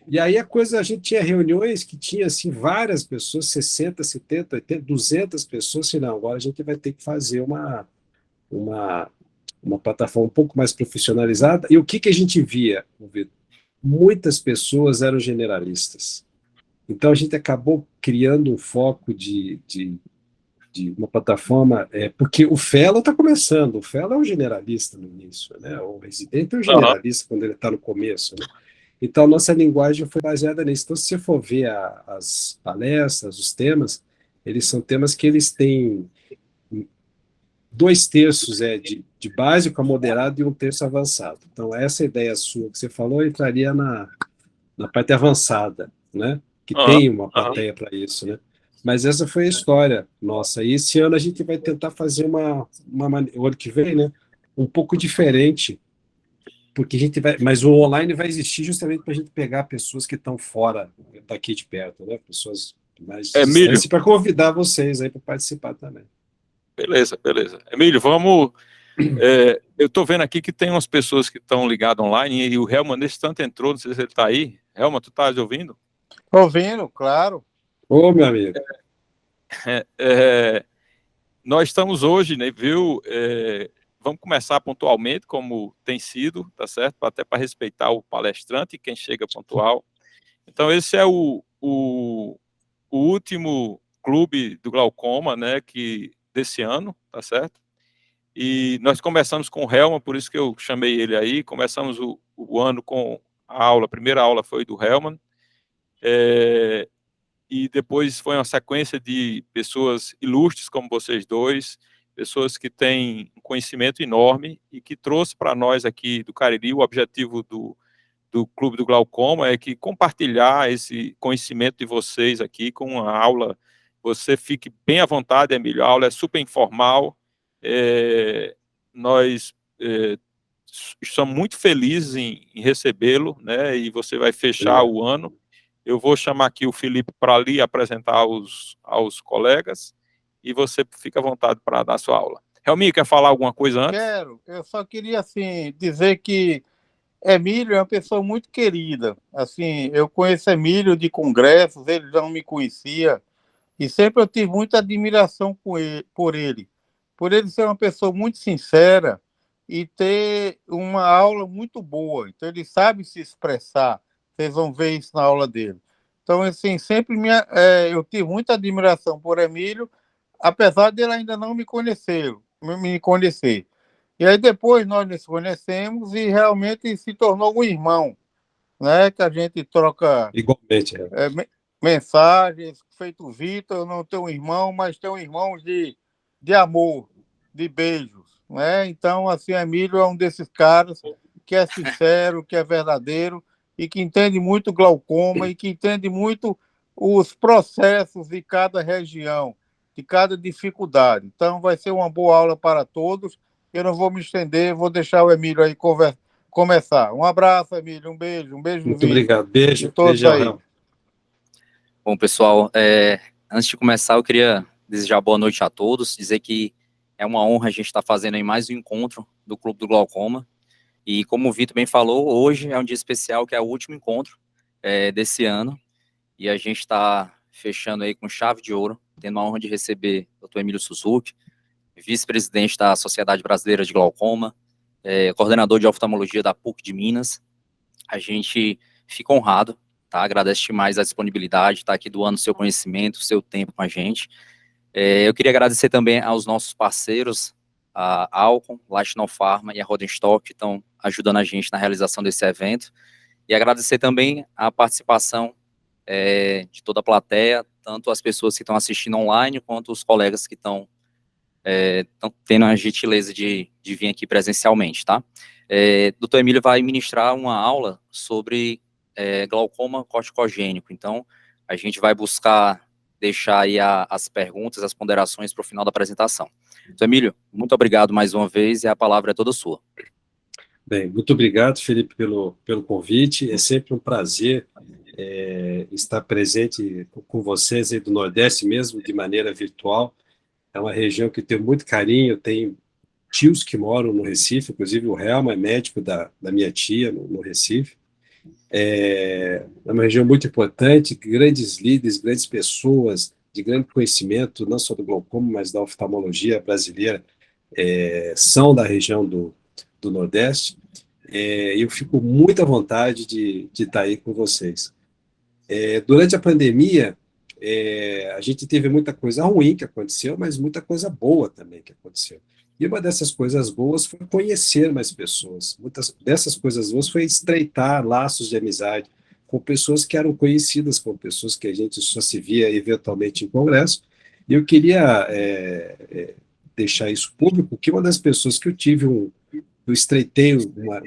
E aí a gente tinha reuniões que tinha assim várias pessoas, 60, 70, 80, 200 pessoas, assim, não, agora a gente vai ter que fazer uma, uma plataforma um pouco mais profissionalizada. E o que que a gente via, Vitor? Muitas pessoas eram generalistas. Então a gente acabou criando um foco de uma plataforma, porque o Fellow está começando, o Fellow é um generalista no início, né? O residente é um Aham. generalista quando ele está no começo, né? Então, a nossa linguagem foi baseada nisso. Então, se você for ver as palestras, os temas, eles são temas que eles têm dois terços de básico a moderado e um terço avançado. Então, essa ideia sua que você falou entraria na parte avançada, né? Que Aham. tem uma Aham. plateia para isso, né? Mas essa foi a história nossa. E esse ano a gente vai tentar fazer o ano que vem, né? Um pouco diferente, porque a gente vai, mas o online vai existir justamente para a gente pegar pessoas que estão fora daqui de perto, né? Pessoas mais Emílio, distantes, e para convidar vocês aí para participar também. beleza, beleza. Emílio, vamos. Eu estou vendo aqui que tem umas pessoas que estão ligadas online e o Helman nesse tanto entrou, não sei se ele está aí. Helman, tu estás ouvindo? Ouvindo, claro. Ô, meu amigo, É, é, nós estamos hoje, né, viu? Vamos começar pontualmente, como tem sido, tá certo? Até para respeitar o palestrante e quem chega pontual. Então, esse é o último clube do glaucoma, né, desse ano, tá certo? E nós começamos com o Helman, por isso que eu chamei ele aí. Começamos o ano com a aula, a primeira aula foi do Helman, é, e depois foi uma sequência de pessoas ilustres como vocês dois, pessoas que têm um conhecimento enorme e que trouxe para nós aqui do Cariri o objetivo do Clube do Glaucoma é que compartilhar esse conhecimento de vocês aqui com uma aula. Você fique bem à vontade, Emílio. A aula é super informal. Nós estamos muito felizes em recebê-lo, né? E você vai fechar obrigado. o ano. Eu vou chamar aqui o Felipe para ali apresentar aos colegas e você fica à vontade para dar sua aula. Helmi, quer falar alguma coisa antes? Quero. Eu só queria assim dizer que Emílio é uma pessoa muito querida. Assim, eu conheço Emílio de congressos, ele não me conhecia e sempre eu tive muita admiração por ele ser uma pessoa muito sincera e ter uma aula muito boa. Então ele sabe se expressar. Vocês vão ver isso na aula dele. Então assim, eu tive muita admiração por Emílio, apesar dele ainda não me conhecer. E aí depois nós nos conhecemos e realmente se tornou um irmão, né? Que a gente troca Igualmente, é. é, mensagens, feito Vitor, eu não tenho um irmão, mas tenho um irmão de amor, de beijos, né? Então, assim, Emílio é um desses caras que é sincero, que é verdadeiro e que entende muito glaucoma e que entende muito os processos de cada região, de cada dificuldade. Então, vai ser uma boa aula para todos. Eu não vou me estender, vou deixar o Emílio aí começar. Um abraço, Emílio, um beijo do Muito Vitor, obrigado. de Beijo, todos beijão, aí. Raul. Bom, pessoal, antes de começar, eu queria desejar boa noite a todos, dizer que é uma honra a gente estar fazendo aí mais um encontro do Clube do Glaucoma. E como o Vitor bem falou, hoje é um dia especial, que é o último encontro desse ano. E a gente está fechando aí com chave de ouro, tendo a honra de receber o Dr. Emílio Suzuki, vice-presidente da Sociedade Brasileira de Glaucoma, coordenador de oftalmologia da PUC de Minas. A gente fica honrado, tá? Agradece demais a disponibilidade, tá aqui doando seu conhecimento, seu tempo com a gente. Eu queria agradecer também aos nossos parceiros, a Alcon, Latinal Pharma e a Rodenstock, que estão ajudando a gente na realização desse evento. E agradecer também a participação de toda a plateia, tanto as pessoas que estão assistindo online, quanto os colegas que estão tendo a gentileza de vir aqui presencialmente, tá? Dr. Emílio vai ministrar uma aula sobre glaucoma corticogênico, então a gente vai buscar deixar aí as perguntas, as ponderações para o final da apresentação. Dr. Emílio, muito obrigado mais uma vez e a palavra é toda sua. Bem, muito obrigado, Felipe, pelo convite. É sempre um prazer estar presente com vocês aí do Nordeste mesmo, de maneira virtual. É uma região que eu tenho muito carinho, tenho tios que moram no Recife, inclusive o Helma é médico da minha tia no Recife. É uma região muito importante, grandes líderes, grandes pessoas de grande conhecimento, não só do glaucoma, mas da oftalmologia brasileira, são da região do Nordeste. Eu fico muito à vontade de estar aí com vocês. Durante a pandemia, a gente teve muita coisa ruim que aconteceu, mas muita coisa boa também que aconteceu. E uma dessas coisas boas foi conhecer mais pessoas. Muitas dessas coisas boas foi estreitar laços de amizade com pessoas que eram conhecidas, com pessoas que a gente só se via eventualmente em congresso. E eu queria deixar isso público, que uma das pessoas que eu estreitei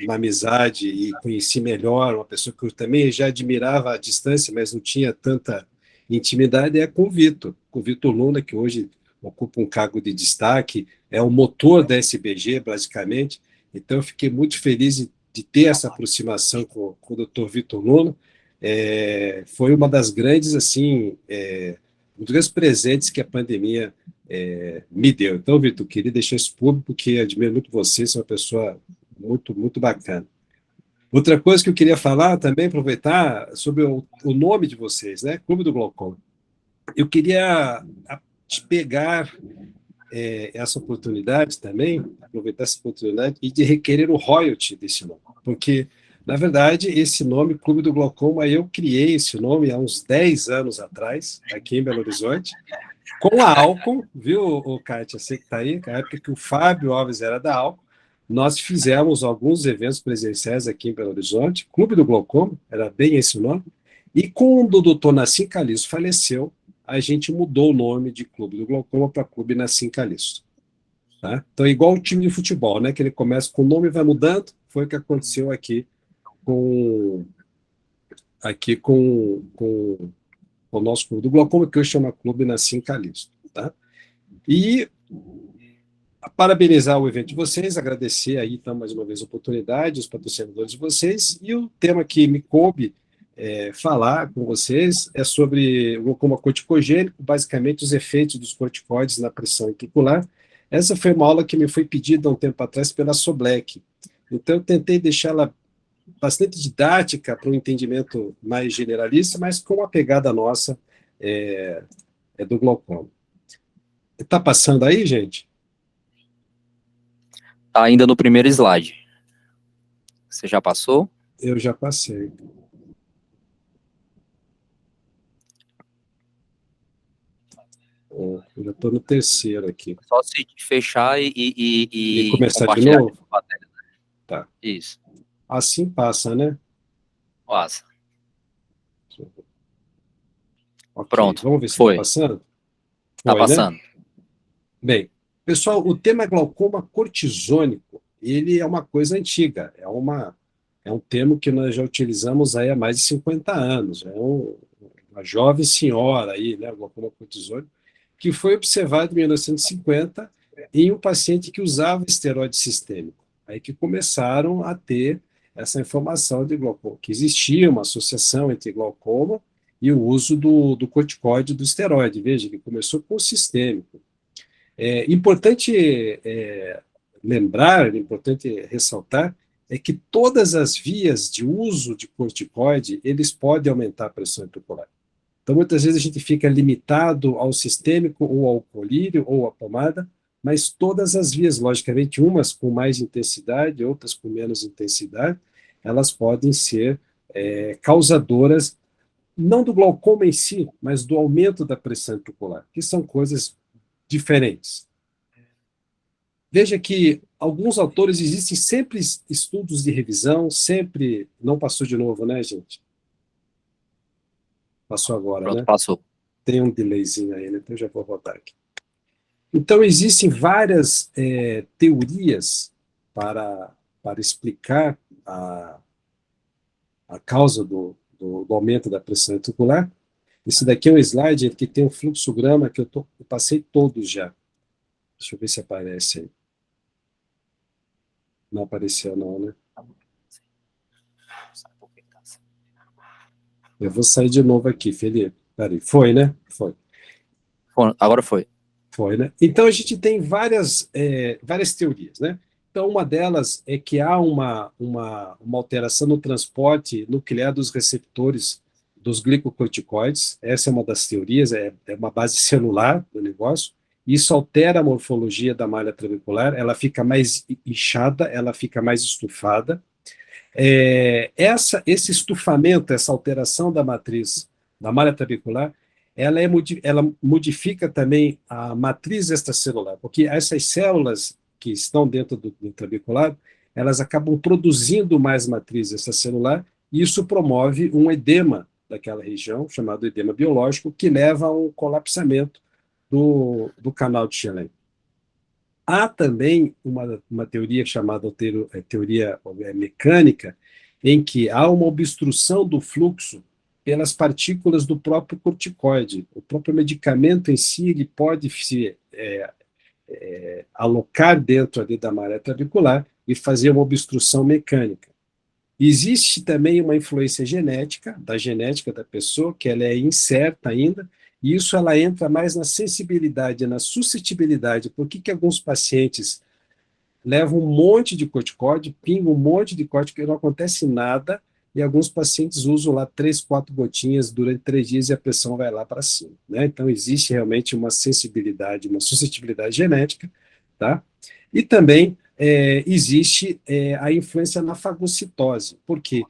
uma amizade e conheci melhor, uma pessoa que eu também já admirava à distância, mas não tinha tanta intimidade, é com o Vitor Luna, que hoje ocupa um cargo de destaque, é o motor da SBG, basicamente. Então, eu fiquei muito feliz de ter essa aproximação com o Dr. Vitor Luna. Foi uma das grandes, assim, um dos grandes presentes que a pandemia me deu. Então, Vitor, queria deixar isso público, porque admiro muito você, você é uma pessoa muito, muito bacana. Outra coisa que eu queria falar também, aproveitar, sobre o nome de vocês, né? Clube do Glaucoma. Eu queria pegar essa oportunidade também, aproveitar essa oportunidade e de requerer o royalty desse nome, porque, na verdade, esse nome, Clube do Glaucoma, eu criei esse nome há uns 10 anos atrás, aqui em Belo Horizonte, com a Alcon, viu, o Kátia, você que está aí, na época que o Fábio Alves era da Alcon, nós fizemos alguns eventos presenciais aqui em Belo Horizonte, Clube do Glaucoma, era bem esse o nome, e quando o doutor Nassim Calisto faleceu, a gente mudou o nome de Clube do Glaucoma para Clube Nassim Calisto. Tá? Então, igual o time de futebol, né, que ele começa com o nome e vai mudando, foi o que aconteceu com o nosso Clube do Glaucoma, que hoje chama Clube Nassim Calisto. Tá? E parabenizar o evento de vocês, agradecer aí, então, mais uma vez a oportunidade, os patrocinadores de vocês, e o tema que me coube falar com vocês é sobre o glaucoma corticogênico, basicamente os efeitos dos corticoides na pressão intraocular. Essa foi uma aula que me foi pedida há um tempo atrás pela Soblec. Então, eu tentei deixá-la bastante didática para um entendimento mais generalista, mas com uma pegada nossa do glaucoma. Está passando aí, gente? Está ainda no primeiro slide. Você já passou? Eu já passei. Eu já estou no terceiro aqui. Só se fechar e começar de compartilhar novo? a tela. Tá. Isso. Assim passa, né? Passa. Okay. Pronto. Vamos ver se foi. Está passando? Está passando. Né? Bem, pessoal, o tema glaucoma cortisônico, ele é uma coisa antiga, é um termo que nós já utilizamos aí há mais de 50 anos. É uma jovem senhora aí, né, o glaucoma cortisônico, que foi observado em 1950 em um paciente que usava esteroide sistêmico. Aí que começaram a ter essa informação de glaucoma, que existia uma associação entre glaucoma e o uso do corticoide do esteroide. Veja que começou com o sistêmico. Importante lembrar, importante ressaltar, é que todas as vias de uso de corticoide, eles podem aumentar a pressão intraocular. Então, muitas vezes a gente fica limitado ao sistêmico, ou ao colírio, ou à pomada, mas todas as vias, logicamente, umas com mais intensidade, outras com menos intensidade, elas podem ser causadoras, não do glaucoma em si, mas do aumento da pressão intraocular, que são coisas diferentes. Veja que alguns autores, existem sempre estudos de revisão, sempre... Não passou de novo, né, gente? Passou agora, Pronto, né? passou. Tem um delayzinho aí, né? Então eu já vou voltar aqui. Então, existem várias teorias para explicar a causa do aumento da pressão intraocular. Esse daqui é um slide que tem um fluxograma que eu passei todos já. Deixa eu ver se aparece aí. Não apareceu não, né? Eu vou sair de novo aqui, Felipe. Peraí, foi, né? Foi. Agora foi. Foi, né? Então, a gente tem várias teorias, né? Então, uma delas é que há uma alteração no transporte nuclear dos receptores dos glicocorticoides. Essa é uma das teorias, é uma base celular do negócio. Isso altera a morfologia da malha trabecular, ela fica mais inchada, ela fica mais estufada. Esse estufamento, essa alteração da matriz da malha trabecular, ela modifica também a matriz extracelular, porque essas células que estão dentro do trabecular, elas acabam produzindo mais matriz extracelular, e isso promove um edema daquela região, chamado edema biológico, que leva ao colapsamento do canal de Schelem. Há também uma teoria chamada teoria mecânica, em que há uma obstrução do fluxo pelas partículas do próprio corticoide. O próprio medicamento em si, ele pode se alocar dentro ali da malha trabecular e fazer uma obstrução mecânica. Existe também uma influência genética, da genética da pessoa, que ela é incerta ainda, e isso ela entra mais na sensibilidade, na suscetibilidade. Por que alguns pacientes levam um monte de corticóide, pingam um monte de corticóide, não acontece nada, e alguns pacientes usam lá 3, 4 gotinhas durante 3 dias e a pressão vai lá para cima, né? Então, existe realmente uma sensibilidade, uma suscetibilidade genética, tá? E também existe a influência na fagocitose, porque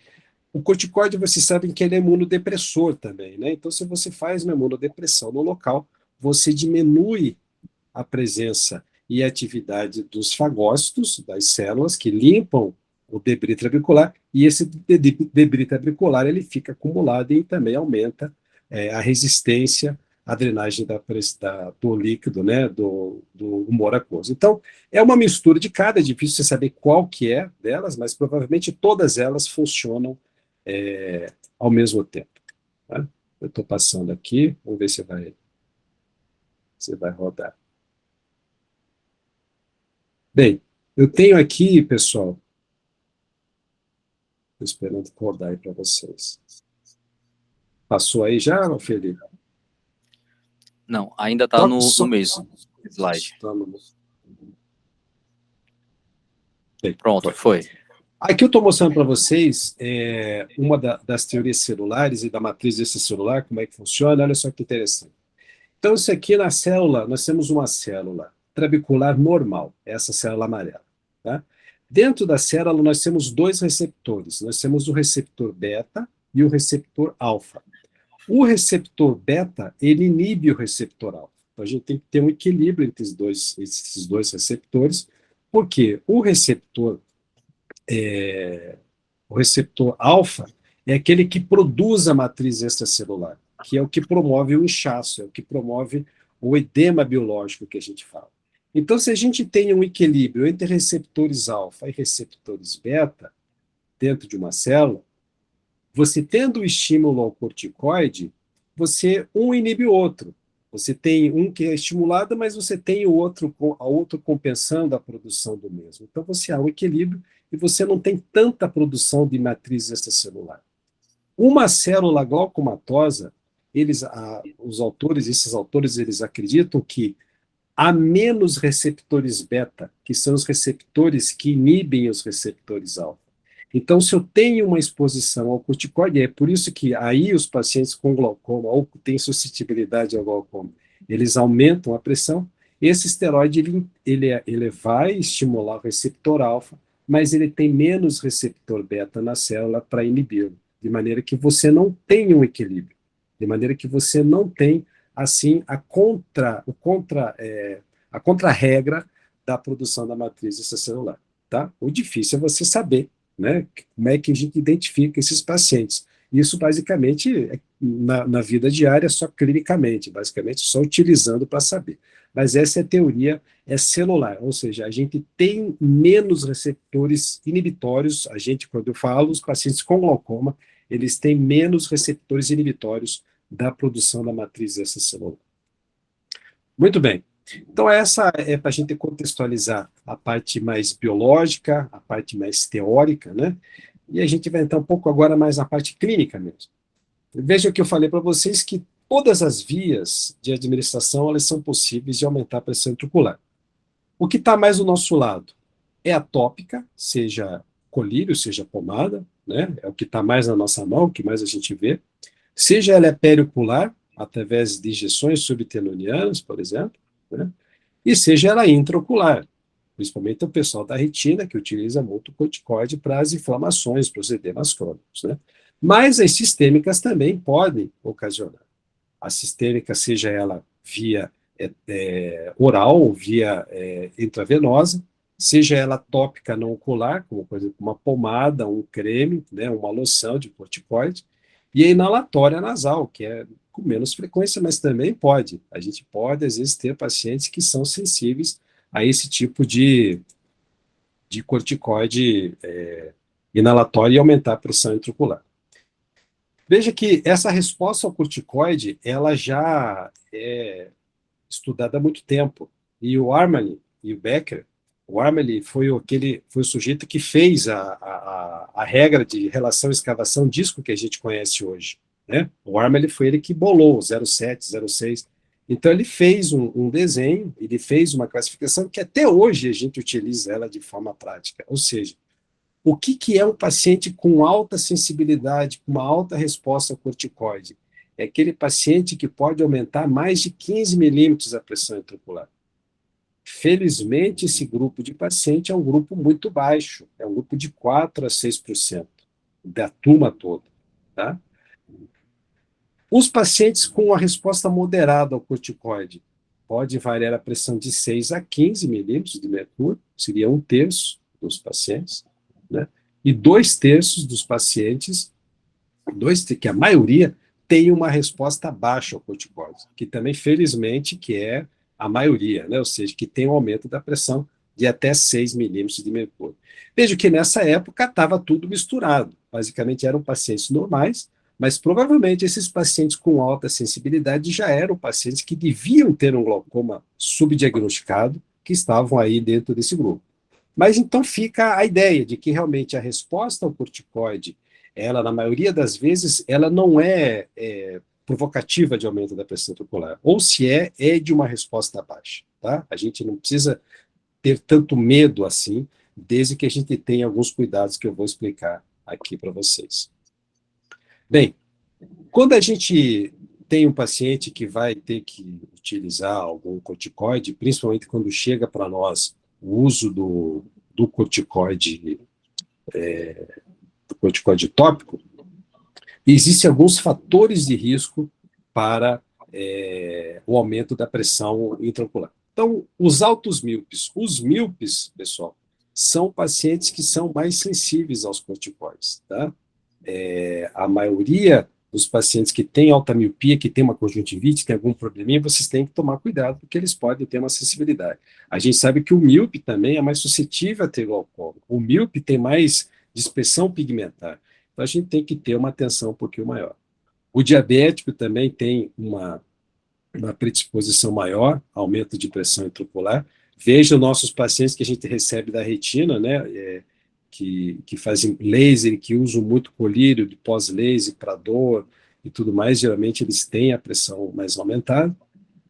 o corticoide, vocês sabem que ele é imunodepressor também, né? Então, se você faz uma imunodepressão no local, você diminui a presença e a atividade dos fagócitos, das células que limpam o debris trabecular, e esse debris trabecular ele fica acumulado e também aumenta a resistência à drenagem do líquido, né, do humor aquoso. Então, é uma mistura de cada, é difícil você saber qual que é delas, mas provavelmente todas elas funcionam ao mesmo tempo. Tá? Eu estou passando aqui, vamos ver se vai rodar. Bem, eu tenho aqui, pessoal, estou esperando rodar aí para vocês. Passou aí já, Felipe? Não, ainda está no mesmo slide. Bem, pronto, foi. Aqui eu estou mostrando para vocês uma das teorias celulares e da matriz extracelular, como é que funciona. Olha só que interessante. Então, isso aqui na célula, nós temos uma célula trabecular normal, essa célula amarela. Tá? Dentro da célula, nós temos 2 receptores. Nós temos o receptor beta e o receptor alfa. O receptor beta, ele inibe o receptor alfa. Então, a gente tem que ter um equilíbrio entre esses dois receptores, porque o receptor alfa é aquele que produz a matriz extracelular, que é o que promove o inchaço, é o que promove o edema biológico que a gente fala. Então, se a gente tem um equilíbrio entre receptores alfa e receptores beta dentro de uma célula, você tendo o estímulo ao corticoide, um inibe o outro. Você tem um que é estimulado, mas você tem a outro compensando a produção do mesmo. Então, você há um equilíbrio e você não tem tanta produção de matriz extracelular. Uma célula glaucomatosa, esses autores, eles acreditam que há menos receptores beta, que são os receptores que inibem os receptores alfa. Então, se eu tenho uma exposição ao corticoide, é por isso que aí os pacientes com glaucoma ou que têm suscetibilidade ao glaucoma, eles aumentam a pressão. Esse esteroide, ele vai estimular o receptor alfa, mas ele tem menos receptor beta na célula para inibi-lo, de maneira que você não tem um equilíbrio, de maneira que você não tem, assim, a contra-regra da produção da matriz extracelular. Tá? O difícil é você saber, né, como é que a gente identifica esses pacientes. Isso, basicamente, na vida diária, só clinicamente, basicamente, só utilizando para saber. Mas essa é a teoria celular, ou seja, a gente tem menos receptores inibitórios, quando eu falo, os pacientes com glaucoma, eles têm menos receptores inibitórios da produção da matriz extracelular. Muito bem. Então, essa é para a gente contextualizar a parte mais biológica, a parte mais teórica, né? E a gente vai entrar um pouco agora mais na parte clínica mesmo. Veja que eu falei para vocês que todas as vias de administração, elas são possíveis de aumentar a pressão intraocular. O que está mais do nosso lado? é atópica, seja colírio, seja pomada, né? É o que está mais na nossa mão, o que mais a gente vê. Seja ela é periocular, através de injeções subtenonianas, por exemplo, né? E seja ela intraocular, principalmente o pessoal da retina, que utiliza muito corticoide para as inflamações, para os edemas crônicos, né? Mas as sistêmicas também podem ocasionar. A sistêmica, seja ela via oral, via intravenosa, seja ela tópica não ocular, como por exemplo uma pomada, um creme, né, uma loção de corticoide, e a inalatória nasal, que é com menos frequência, mas também pode. A gente pode, às vezes, ter pacientes que são sensíveis a esse tipo de corticoide inalatório e aumentar a pressão intraocular. Veja que essa resposta ao corticoide, ela já é estudada há muito tempo. E o Armani e o Becker, o Armani foi o sujeito que fez a regra de relação escavação-disco que a gente conhece hoje, né? O Armani foi ele que bolou o 0,7, 0,6. Então, ele fez um desenho, ele fez uma classificação que até hoje a gente utiliza ela de forma prática. Ou seja, o que é um paciente com alta sensibilidade, com uma alta resposta ao corticoide? É aquele paciente que pode aumentar mais de 15 milímetros a pressão intraocular. Felizmente, esse grupo de paciente é um grupo muito baixo, é um grupo de 4 a 6% da turma toda. Tá? Os pacientes com a resposta moderada ao corticoide pode variar a pressão de 6 a 15 milímetros de mercúrio, seria 1/3 dos pacientes, né? E 2/3 dos pacientes, que a maioria, tem uma resposta baixa ao corticoide, que também, felizmente, que é a maioria, né? Ou seja, que tem um aumento da pressão de até 6 milímetros de mercúrio. Vejo que nessa época estava tudo misturado, basicamente eram pacientes normais, mas provavelmente esses pacientes com alta sensibilidade já eram pacientes que deviam ter um glaucoma subdiagnosticado, que estavam aí dentro desse grupo. Mas então fica a ideia de que realmente a resposta ao corticoide, ela, na maioria das vezes, ela não é provocativa de aumento da pressão intraocular. Ou se é de uma resposta baixa. Tá? A gente não precisa ter tanto medo assim, desde que a gente tenha alguns cuidados que eu vou explicar aqui para vocês. Bem, quando a gente tem um paciente que vai ter que utilizar algum corticoide, principalmente quando chega para nós o uso do corticoide tópico, existem alguns fatores de risco para o aumento da pressão intraocular. Então, os altos míopes. Os míopes, pessoal, são pacientes que são mais sensíveis aos corticoides. Tá? A maioria dos pacientes que têm alta miopia, que tem uma conjuntivite, tem algum probleminha, vocês têm que tomar cuidado, porque eles podem ter uma sensibilidade. A gente sabe que o míope também é mais suscetível a ter glaucoma. O míope tem mais dispersão pigmentar. Então, a gente tem que ter uma atenção um pouquinho maior. O diabético também tem uma predisposição maior, aumento de pressão intraocular. Veja os nossos pacientes que a gente recebe da retina, né, que fazem laser, que usam muito colírio de pós-laser para dor e tudo mais, geralmente eles têm a pressão mais aumentada.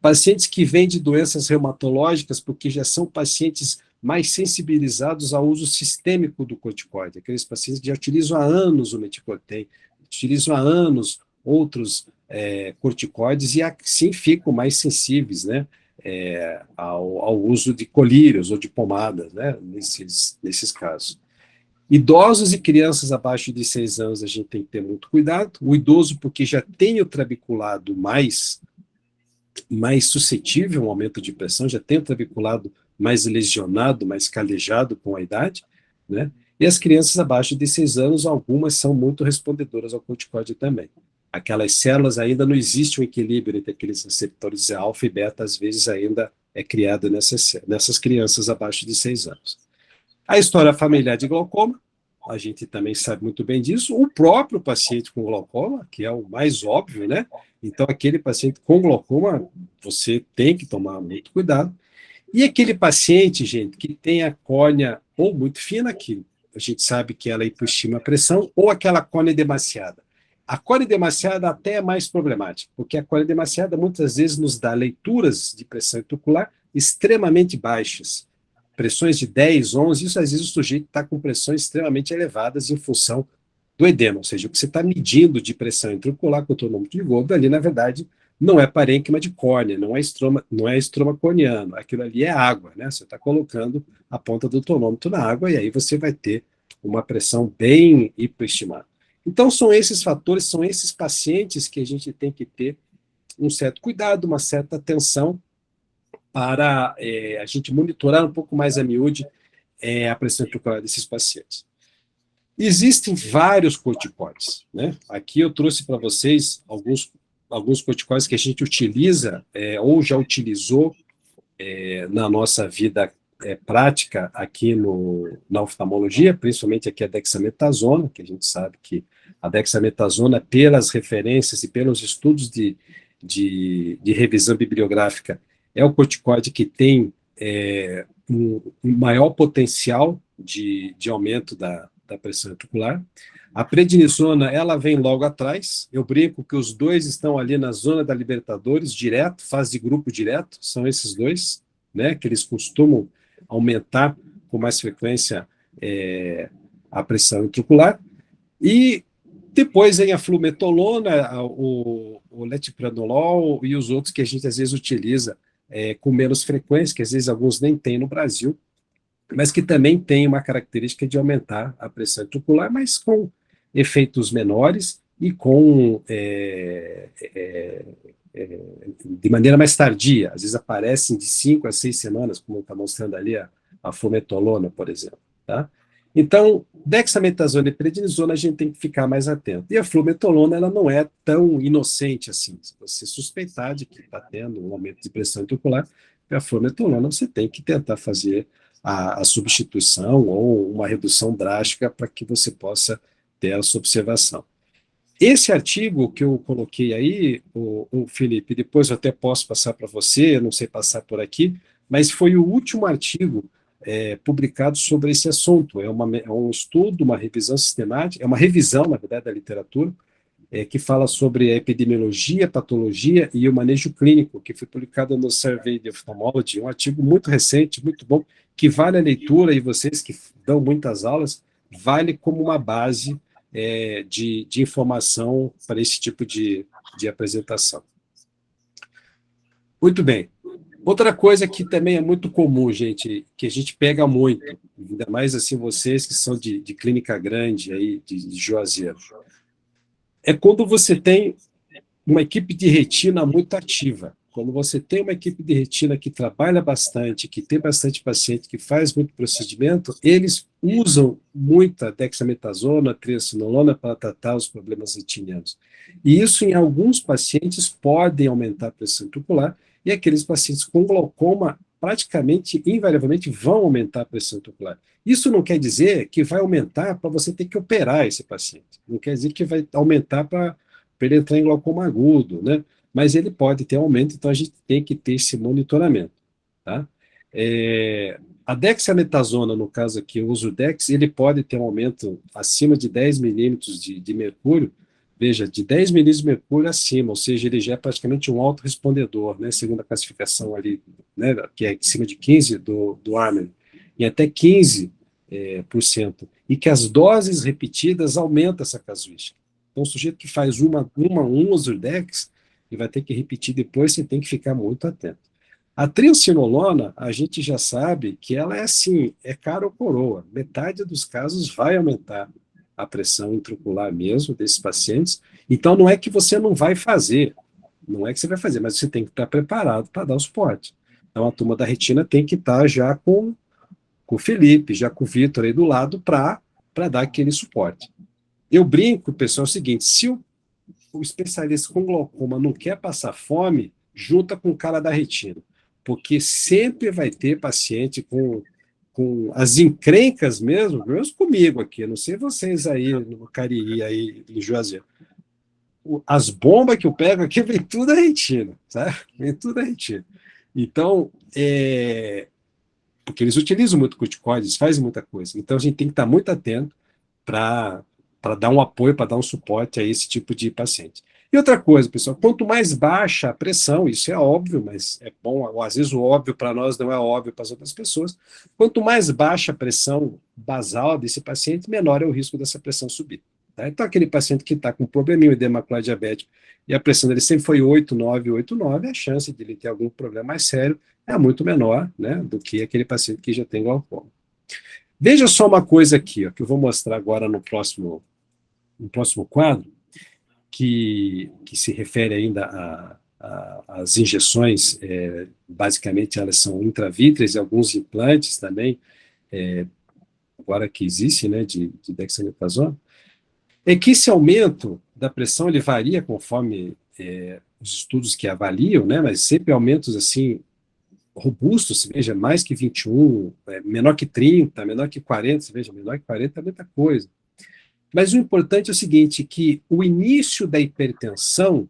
Pacientes que vêm de doenças reumatológicas, porque já são pacientes mais sensibilizados ao uso sistêmico do corticoide, aqueles pacientes que já utilizam há anos o meticortem, utilizam há anos outros corticoides e assim ficam mais sensíveis, né, ao uso de colírios ou de pomadas, né, nesses casos. Idosos e crianças abaixo de 6 anos, a gente tem que ter muito cuidado. O idoso, porque já tem o trabeculado mais suscetível a um aumento de pressão, já tem o trabeculado mais lesionado, mais calejado com a idade, né? E as crianças abaixo de 6 anos, algumas são muito respondedoras ao corticoide também. Aquelas células ainda não existe um equilíbrio entre aqueles receptores alfa e beta, às vezes ainda é criado nessas crianças abaixo de 6 anos. A história familiar de glaucoma, a gente também sabe muito bem disso. O próprio paciente com glaucoma, que é o mais óbvio, né? Então, aquele paciente com glaucoma, você tem que tomar muito cuidado. E aquele paciente, gente, que tem a córnea ou muito fina, que a gente sabe que ela hipoestima a pressão, ou aquela córnea demasiada. A córnea demasiada até é mais problemática, porque a córnea demasiada muitas vezes nos dá leituras de pressão intraocular extremamente baixas. pressões de 10, 11, isso às vezes o sujeito está com pressões extremamente elevadas em função do edema, ou seja, o que você está medindo de pressão intraocular com o tonômetro de Gold ali, na verdade, não é parênquima de córnea, não é estroma corneano, aquilo ali é água, né? Você está colocando a ponta do tonômetro na água e aí você vai ter uma pressão bem hipoestimada. Então, são esses fatores, são esses pacientes que a gente tem que ter um certo cuidado, uma certa atenção para a gente monitorar um pouco mais a miúde a pressão intraocular desses pacientes. Existem vários corticoides, né? Aqui eu trouxe para vocês alguns corticoides que a gente utiliza ou já utilizou na nossa vida prática aqui na oftalmologia, principalmente aqui a dexametasona, que a gente sabe que a dexametasona, pelas referências e pelos estudos de revisão bibliográfica, é o corticoide que tem um maior potencial de aumento da pressão intraocular. A prednisona, ela vem logo atrás. Eu brinco que os dois estão ali na zona da Libertadores, direto, fase de grupo direto, são esses dois, né, que eles costumam aumentar com mais frequência a pressão intraocular. E depois vem a flumetolona, o letipranolol e os outros que a gente às vezes utiliza com menos frequência, que às vezes alguns nem tem no Brasil, mas que também tem uma característica de aumentar a pressão intraocular, mas com efeitos menores e de maneira mais tardia. Às vezes aparecem de 5 a 6 semanas, como está mostrando ali a flumetolona, por exemplo. Tá? Então, dexametasona e prednisona a gente tem que ficar mais atento. E a flumetolona, ela não é tão inocente assim. Se você suspeitar de que está tendo um aumento de pressão intraocular, a flumetolona você tem que tentar fazer a substituição ou uma redução drástica para que você possa ter essa observação. Esse artigo que eu coloquei aí, o Felipe, depois eu até posso passar para você, eu não sei passar por aqui, mas foi o último artigo publicado sobre esse assunto. É um estudo, uma revisão sistemática, é uma revisão, na verdade, da literatura, que fala sobre a epidemiologia, patologia e o manejo clínico, que foi publicado no Survey of Ophthalmology, um artigo muito recente, muito bom, que vale a leitura, e vocês que dão muitas aulas, vale como uma base de informação para esse tipo de apresentação. Muito bem. Outra coisa que também é muito comum, gente, que a gente pega muito, ainda mais assim vocês que são de clínica grande, aí, de Juazeiro, é quando você tem uma equipe de retina muito ativa. Quando você tem uma equipe de retina que trabalha bastante, que tem bastante paciente, que faz muito procedimento, eles usam muita dexametasona, triacinolona para tratar os problemas retinianos. E isso, em alguns pacientes, pode aumentar a pressão intraocular, e aqueles pacientes com glaucoma, praticamente, invariavelmente, vão aumentar a pressão intraocular. Isso não quer dizer que vai aumentar para você ter que operar esse paciente. Não quer dizer que vai aumentar para ele entrar em glaucoma agudo, né? Mas ele pode ter aumento, então a gente tem que ter esse monitoramento. Tá? A dexametasona, no caso aqui, o uso dex, ele pode ter um aumento acima de 10 milímetros de mercúrio, veja, de 10 milímetros de mercúrio acima, ou seja, ele já é praticamente um autorrespondedor, né, segundo a classificação ali, né, que é acima de 15 do Armin, e até 15%, e que as doses repetidas aumentam essa casuística. Então, o sujeito que faz um uso dex, e vai ter que repetir depois, você tem que ficar muito atento. A triacinolona, a gente já sabe que ela é assim, é cara ou coroa. Metade dos casos vai aumentar a pressão intraocular mesmo desses pacientes. Então, não é que você não vai fazer, não é que você vai fazer, mas você tem que estar preparado para dar o suporte. Então, a turma da retina tem que estar já com o Felipe, já com o Vitor aí do lado para dar aquele suporte. Eu brinco, pessoal, é o seguinte, se o especialista com glaucoma não quer passar fome, junta com o cara da retina, porque sempre vai ter paciente com as encrencas mesmo comigo aqui, não sei vocês aí no Cariri, aí em Juazeiro. As bombas que eu pego aqui vem tudo da retina, sabe? Vem tudo da retina. Então, porque eles utilizam muito corticoides, fazem muita coisa. Então, a gente tem que estar muito atento para dar um apoio, para dar um suporte a esse tipo de paciente. E outra coisa, pessoal, quanto mais baixa a pressão, isso é óbvio, mas é bom, ou às vezes o óbvio para nós não é óbvio para as outras pessoas, quanto mais baixa a pressão basal desse paciente, menor é o risco dessa pressão subir. Tá? Então, aquele paciente que está com probleminha, edema macular diabético, e a pressão dele sempre foi 8,9, a chance de ele ter algum problema mais sério é muito menor, né, do que aquele paciente que já tem glaucoma. Veja só uma coisa aqui, ó, que eu vou mostrar agora no próximo quadro, que se refere ainda às injeções, basicamente elas são intravítreas e alguns implantes também, agora que existe, né, de dexametasona, é que esse aumento da pressão ele varia conforme os estudos que avaliam, né, mas sempre aumentos assim robustos, veja, mais que 21, menor que 30, menor que 40, veja, menor que 40 é muita coisa. Mas o importante é o seguinte, que o início da hipertensão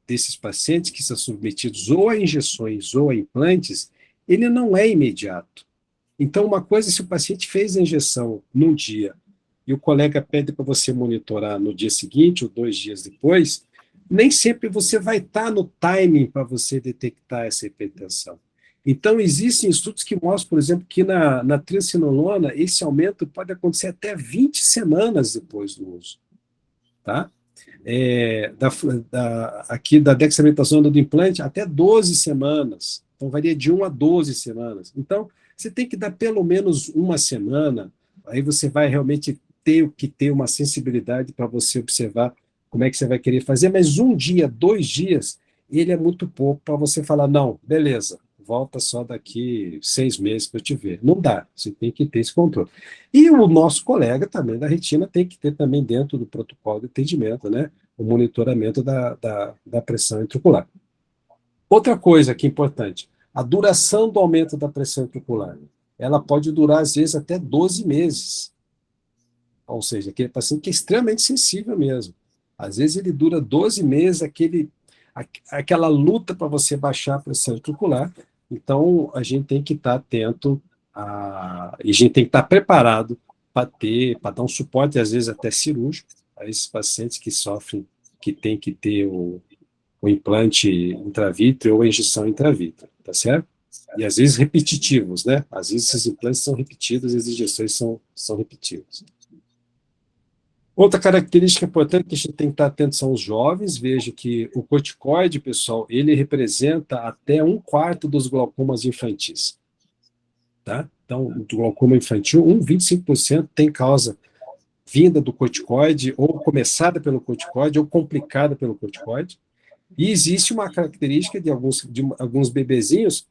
desses pacientes que são submetidos ou a injeções ou a implantes, ele não é imediato. Então, uma coisa, se o paciente fez a injeção num dia e o colega pede para você monitorar no dia seguinte ou 2 dias depois, nem sempre você vai estar no timing para você detectar essa hipertensão. Então, existem estudos que mostram, por exemplo, que na triacinolona, esse aumento pode acontecer até 20 semanas depois do uso. Tá? Aqui da dexametasona do implante, até 12 semanas. Então, varia de 1 a 12 semanas. Então, você tem que dar pelo menos 1 semana, aí você vai realmente ter que ter uma sensibilidade para você observar como é que você vai querer fazer, mas 1 dia, 2 dias, ele é muito pouco para você falar, não, beleza, volta só daqui 6 meses para eu te ver. Não dá, você tem que ter esse controle. E o nosso colega também da retina tem que ter também dentro do protocolo de atendimento, né, o monitoramento da pressão intraocular. Outra coisa que é importante, a duração do aumento da pressão intraocular, ela pode durar, às vezes, até 12 meses. Ou seja, aquele paciente que é extremamente sensível mesmo. Às vezes ele dura 12 meses, aquela luta para você baixar a pressão intraocular. Então, a gente tem que estar atento e a gente tem que estar preparado para dar um suporte, às vezes até cirúrgico, a esses pacientes que sofrem, que tem que ter o implante intravítreo ou a injeção intravítreo, tá certo? E às vezes repetitivos, né? Às vezes esses implantes são repetidos e as injeções são repetidas. Outra característica importante que a gente tem que estar atento são os jovens. Veja que o corticoide, pessoal, ele representa até 1/4 dos glaucomas infantis. Tá? Então, do glaucoma infantil, 25% tem causa vinda do corticoide, ou começada pelo corticoide, ou complicada pelo corticoide. E existe uma característica de alguns bebezinhos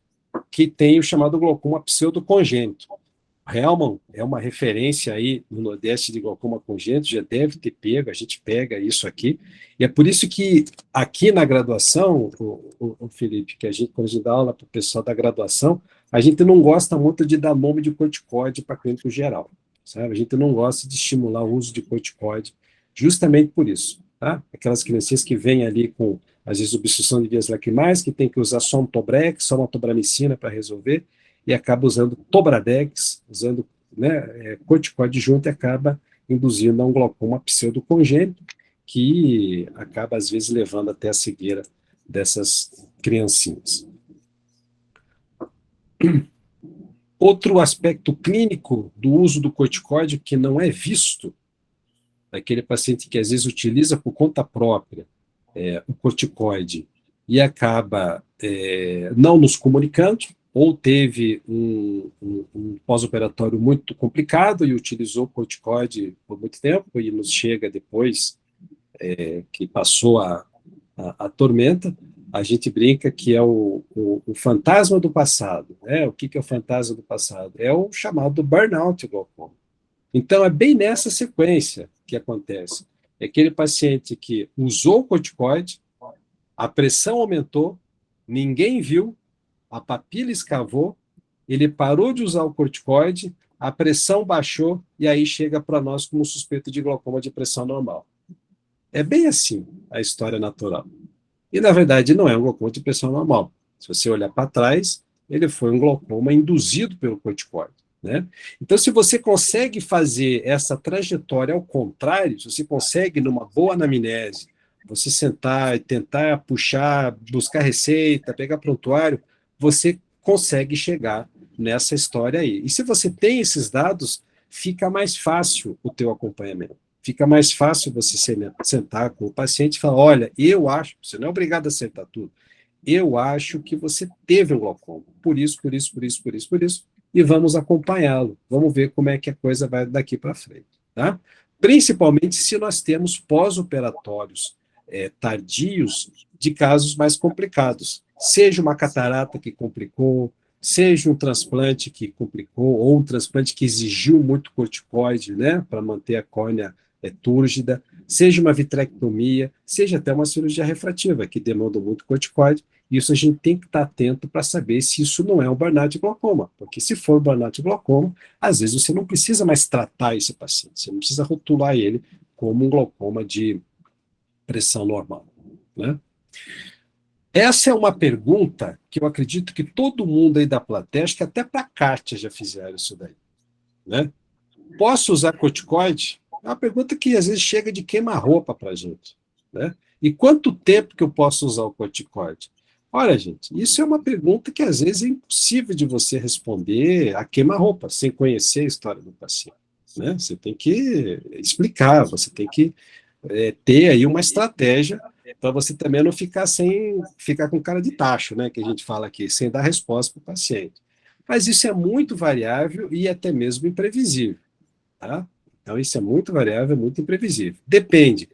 que tem o chamado glaucoma pseudocongênito. Hellman é uma referência aí no Nordeste de glaucoma congênito, já deve ter pego, a gente pega isso aqui, e é por isso que aqui na graduação, o Felipe, que quando a gente dá aula para o pessoal da graduação, a gente não gosta muito de dar nome de corticoide para clínico geral, sabe? A gente não gosta de estimular o uso de corticoide, justamente por isso, tá? Aquelas criancinhas que vêm ali com, às vezes, obstrução de vias lacrimais, que tem que usar só um Tobrex, só uma tobramicina para resolver, e acaba usando Tobradex, usando, né, corticoide junto, e acaba induzindo a um glaucoma pseudocongênito, que acaba, às vezes, levando até a cegueira dessas criancinhas. Outro aspecto clínico do uso do corticoide que não é visto, daquele paciente que, às vezes, utiliza por conta própria o corticoide e acaba não nos comunicando, ou teve um pós-operatório muito complicado e utilizou corticoide por muito tempo e nos chega depois que passou a tormenta, a gente brinca que é o fantasma do passado. O que é o fantasma do passado? É o chamado burnout glaucoma. Então, é bem nessa sequência que acontece. É aquele paciente que usou o corticoide, a pressão aumentou, ninguém viu, a papila escavou, ele parou de usar o corticoide, a pressão baixou, e aí chega para nós como suspeito de glaucoma de pressão normal. É bem assim a história natural. E, na verdade, não é um glaucoma de pressão normal. Se você olhar para trás, ele foi um glaucoma induzido pelo corticoide, né? Então, se você consegue fazer essa trajetória ao contrário, se você consegue, numa boa anamnese, você sentar e tentar puxar, buscar receita, pegar prontuário, você consegue chegar nessa história aí. E se você tem esses dados, fica mais fácil o teu acompanhamento. Fica mais fácil você sentar com o paciente e falar, olha, eu acho, você não é obrigado a acertar tudo, eu acho que você teve um glaucoma, por isso, por isso, por isso, por isso, por isso, e vamos acompanhá-lo, vamos ver como é que a coisa vai daqui para frente, tá? Principalmente se nós temos pós-operatórios tardios de casos mais complicados, seja uma catarata que complicou, seja um transplante que complicou, ou um transplante que exigiu muito corticoide, né, para manter a córnea túrgida, seja uma vitrectomia, seja até uma cirurgia refrativa, que demanda muito corticoide. Isso a gente tem que estar atento para saber se isso não é um burnout de glaucoma, porque se for burnout de glaucoma, às vezes você não precisa mais tratar esse paciente, você não precisa rotular ele como um glaucoma de pressão normal, né? Essa é uma pergunta que eu acredito que todo mundo aí da plateia, acho que até para a Kátia já fizeram isso daí, né? Posso usar corticoide? É uma pergunta que às vezes chega de queima-roupa para a gente, né? E quanto tempo que eu posso usar o corticoide? Olha, gente, isso é uma pergunta que às vezes é impossível de você responder a queima-roupa, sem conhecer a história do paciente, né? Você tem que explicar, você tem que ter aí uma estratégia para você também não ficar com cara de tacho, né? Que a gente fala aqui, sem dar resposta para o paciente. Mas isso é muito variável e até mesmo imprevisível. Tá? Então, isso é muito variável, muito imprevisível. Depende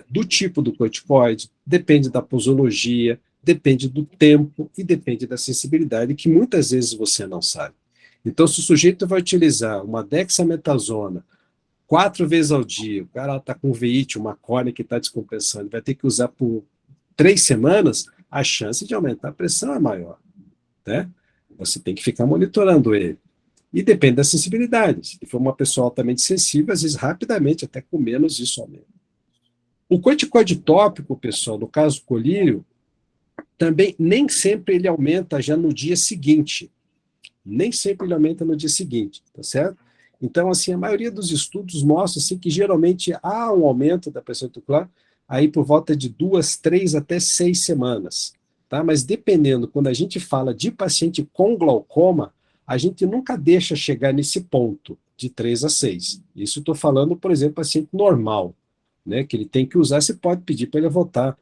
do tipo do corticoide, depende da posologia, depende do tempo e depende da sensibilidade, que muitas vezes você não sabe. Então, se o sujeito vai utilizar uma dexametasona 4 vezes ao dia, o cara está com veíte, uma córnea que está descompensando, vai ter que usar por 3 semanas, a chance de aumentar a pressão é maior. Né? Você tem que ficar monitorando ele. E depende da sensibilidade. Se for uma pessoa altamente sensível, às vezes rapidamente, até com menos isso aumenta. O corticoide tópico, pessoal, no caso do colírio, também nem sempre ele aumenta já no dia seguinte. Nem sempre ele aumenta no dia seguinte, tá certo? Então, assim, a maioria dos estudos mostra assim, que geralmente há um aumento da pressão articular aí por volta de 2, 3 até 6 semanas. Tá? Mas dependendo, quando a gente fala de paciente com glaucoma, a gente nunca deixa chegar nesse ponto de 3 a 6. Isso estou falando, por exemplo, paciente normal, né, que ele tem que usar, você pode pedir para ele voltar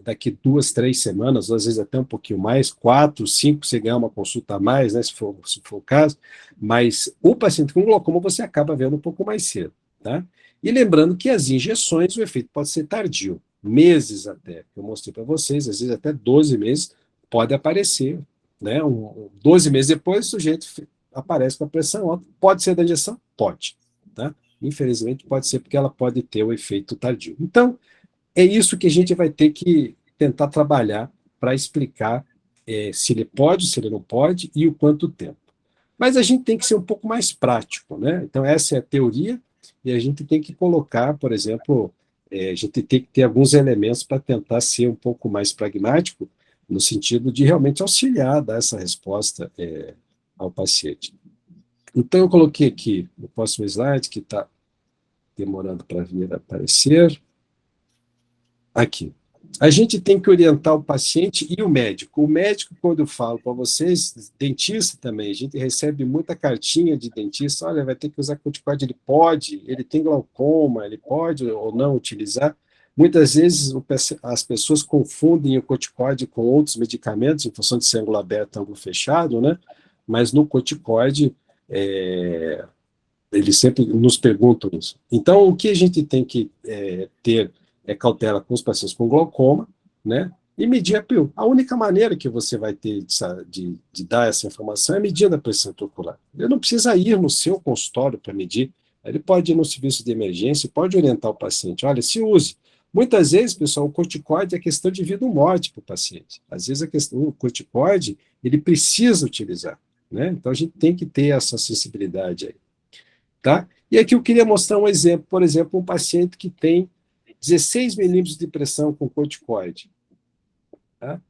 daqui 2, 3 semanas, ou às vezes até um pouquinho mais, 4, 5, você ganhar uma consulta a mais, né, se for o caso, mas o paciente com glaucoma você acaba vendo um pouco mais cedo, tá? E lembrando que as injeções, o efeito pode ser tardio, meses até, eu mostrei para vocês, às vezes até 12 meses pode aparecer, né, 12 meses depois o sujeito aparece com a pressão alta, pode ser da injeção? Pode, tá? Infelizmente pode ser porque ela pode ter o efeito tardio. Então, é isso que a gente vai ter que tentar trabalhar para explicar se ele pode, se ele não pode e o quanto tempo. Mas a gente tem que ser um pouco mais prático, né? Então, essa é a teoria e a gente tem que colocar, por exemplo, a gente tem que ter alguns elementos para tentar ser um pouco mais pragmático, no sentido de realmente auxiliar, dar essa resposta ao paciente. Então, eu coloquei aqui o próximo slide, que está demorando para vir aparecer. Aqui. A gente tem que orientar o paciente e o médico. O médico, quando eu falo para vocês, dentista também, a gente recebe muita cartinha de dentista, olha, vai ter que usar corticoide, ele pode, ele tem glaucoma, ele pode ou não utilizar. Muitas vezes as pessoas confundem o corticoide com outros medicamentos, em função de ser ângulo aberto, ângulo fechado, né? Mas no corticoide, eles sempre nos perguntam isso. Então, o que a gente tem que ter cautela com os pacientes com glaucoma, né? E medir a PIL. A única maneira que você vai ter de dar essa informação é medindo a pressão articular. Ele não precisa ir no seu consultório para medir, ele pode ir no serviço de emergência, pode orientar o paciente, olha, se use. Muitas vezes, pessoal, o corticoide é questão de vida ou morte para o paciente. Às vezes, o corticoide, ele precisa utilizar, né? Então, a gente tem que ter essa sensibilidade aí, tá? E aqui eu queria mostrar um exemplo, por exemplo, um paciente que tem 16 milímetros de pressão com corticoide. Tá?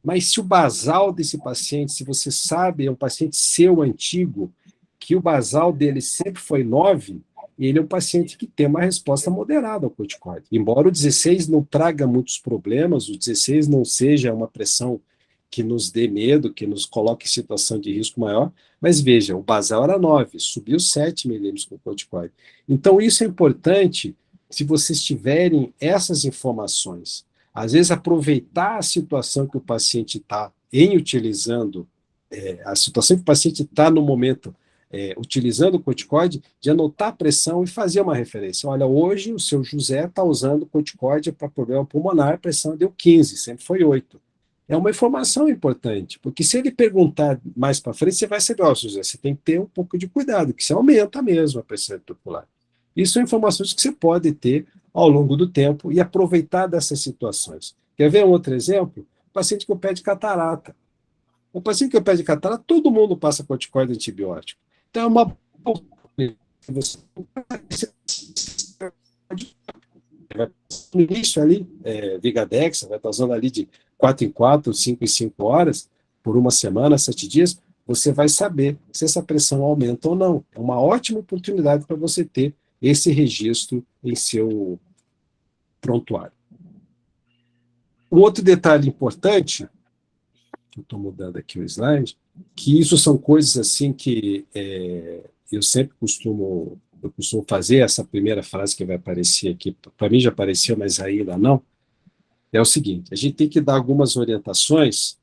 Mas se o basal desse paciente, se você sabe, é um paciente seu antigo, que o basal dele sempre foi 9, ele é um paciente que tem uma resposta moderada ao corticoide. Embora o 16 não traga muitos problemas, o 16 não seja uma pressão que nos dê medo, que nos coloque em situação de risco maior, mas veja, o basal era 9, subiu 7 milímetros com o corticoide. Então, isso é importante se vocês tiverem essas informações. Às vezes, aproveitar a situação que o paciente está em utilizando, a situação que o paciente está no momento utilizando o corticoide, de anotar a pressão e fazer uma referência. Olha, hoje o seu José está usando corticoide para problema pulmonar, a pressão deu 15, sempre foi 8. É uma informação importante, porque se ele perguntar mais para frente, você vai saber, ó, José, você tem que ter um pouco de cuidado, que você aumenta mesmo a pressão intraocular. Isso são informações que você pode ter ao longo do tempo e aproveitar dessas situações. Quer ver um outro exemplo? O paciente com pé de catarata. O paciente com pé de catarata, todo mundo passa corticoide antibiótico. Então, é uma você no início ali, Vigadex, vai estar usando ali de 4 em 4, 5 em 5 horas, por uma semana, 7 dias, você vai saber se essa pressão aumenta ou não. É uma ótima oportunidade para você ter esse registro em seu prontuário. Um outro detalhe importante, que eu estou mudando aqui o slide, que isso são coisas assim que eu sempre costumo fazer, essa primeira frase que vai aparecer aqui, para mim já apareceu, mas ainda não, é o seguinte, a gente tem que dar algumas orientações,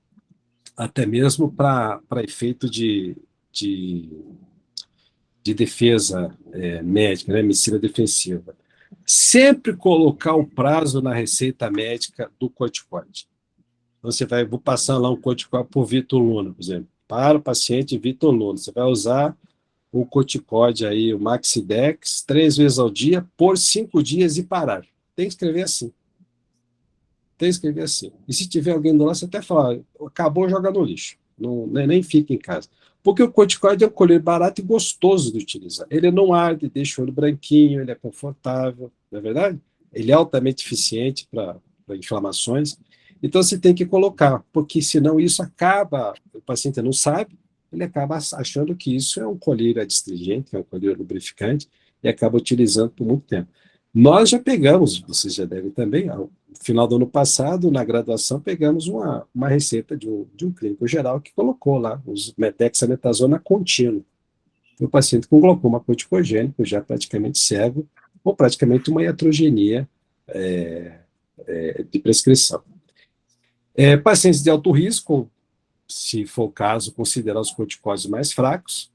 até mesmo para efeito de defesa médica, né, medicina defensiva. Sempre colocar o prazo na receita médica do corticoide. Então, vou passar lá um corticoide por Vitoluna, por exemplo. Para o paciente Vitoluna, você vai usar o corticoide aí, o Maxidex, 3 vezes ao dia, por 5 dias e parar. Tem que escrever assim. Tem que escrever assim. E se tiver alguém do lado, você até fala, acabou, joga no lixo. Não, nem fica em casa. Porque o corticoide é um colírio barato e gostoso de utilizar. Ele não arde, deixa o olho branquinho, ele é confortável, não é verdade? Ele é altamente eficiente para inflamações. Então, você tem que colocar, porque senão isso acaba, o paciente não sabe, ele acaba achando que isso é um colírio adstringente, é um colírio lubrificante, e acaba utilizando por muito tempo. Nós já pegamos, vocês já devem também, no final do ano passado, na graduação, pegamos uma receita de um clínico geral que colocou lá os dexametasona contínuo. O paciente com glaucoma corticogênico, já praticamente cego, ou praticamente uma iatrogenia de prescrição. Pacientes de alto risco, se for o caso, considerar os corticóides mais fracos,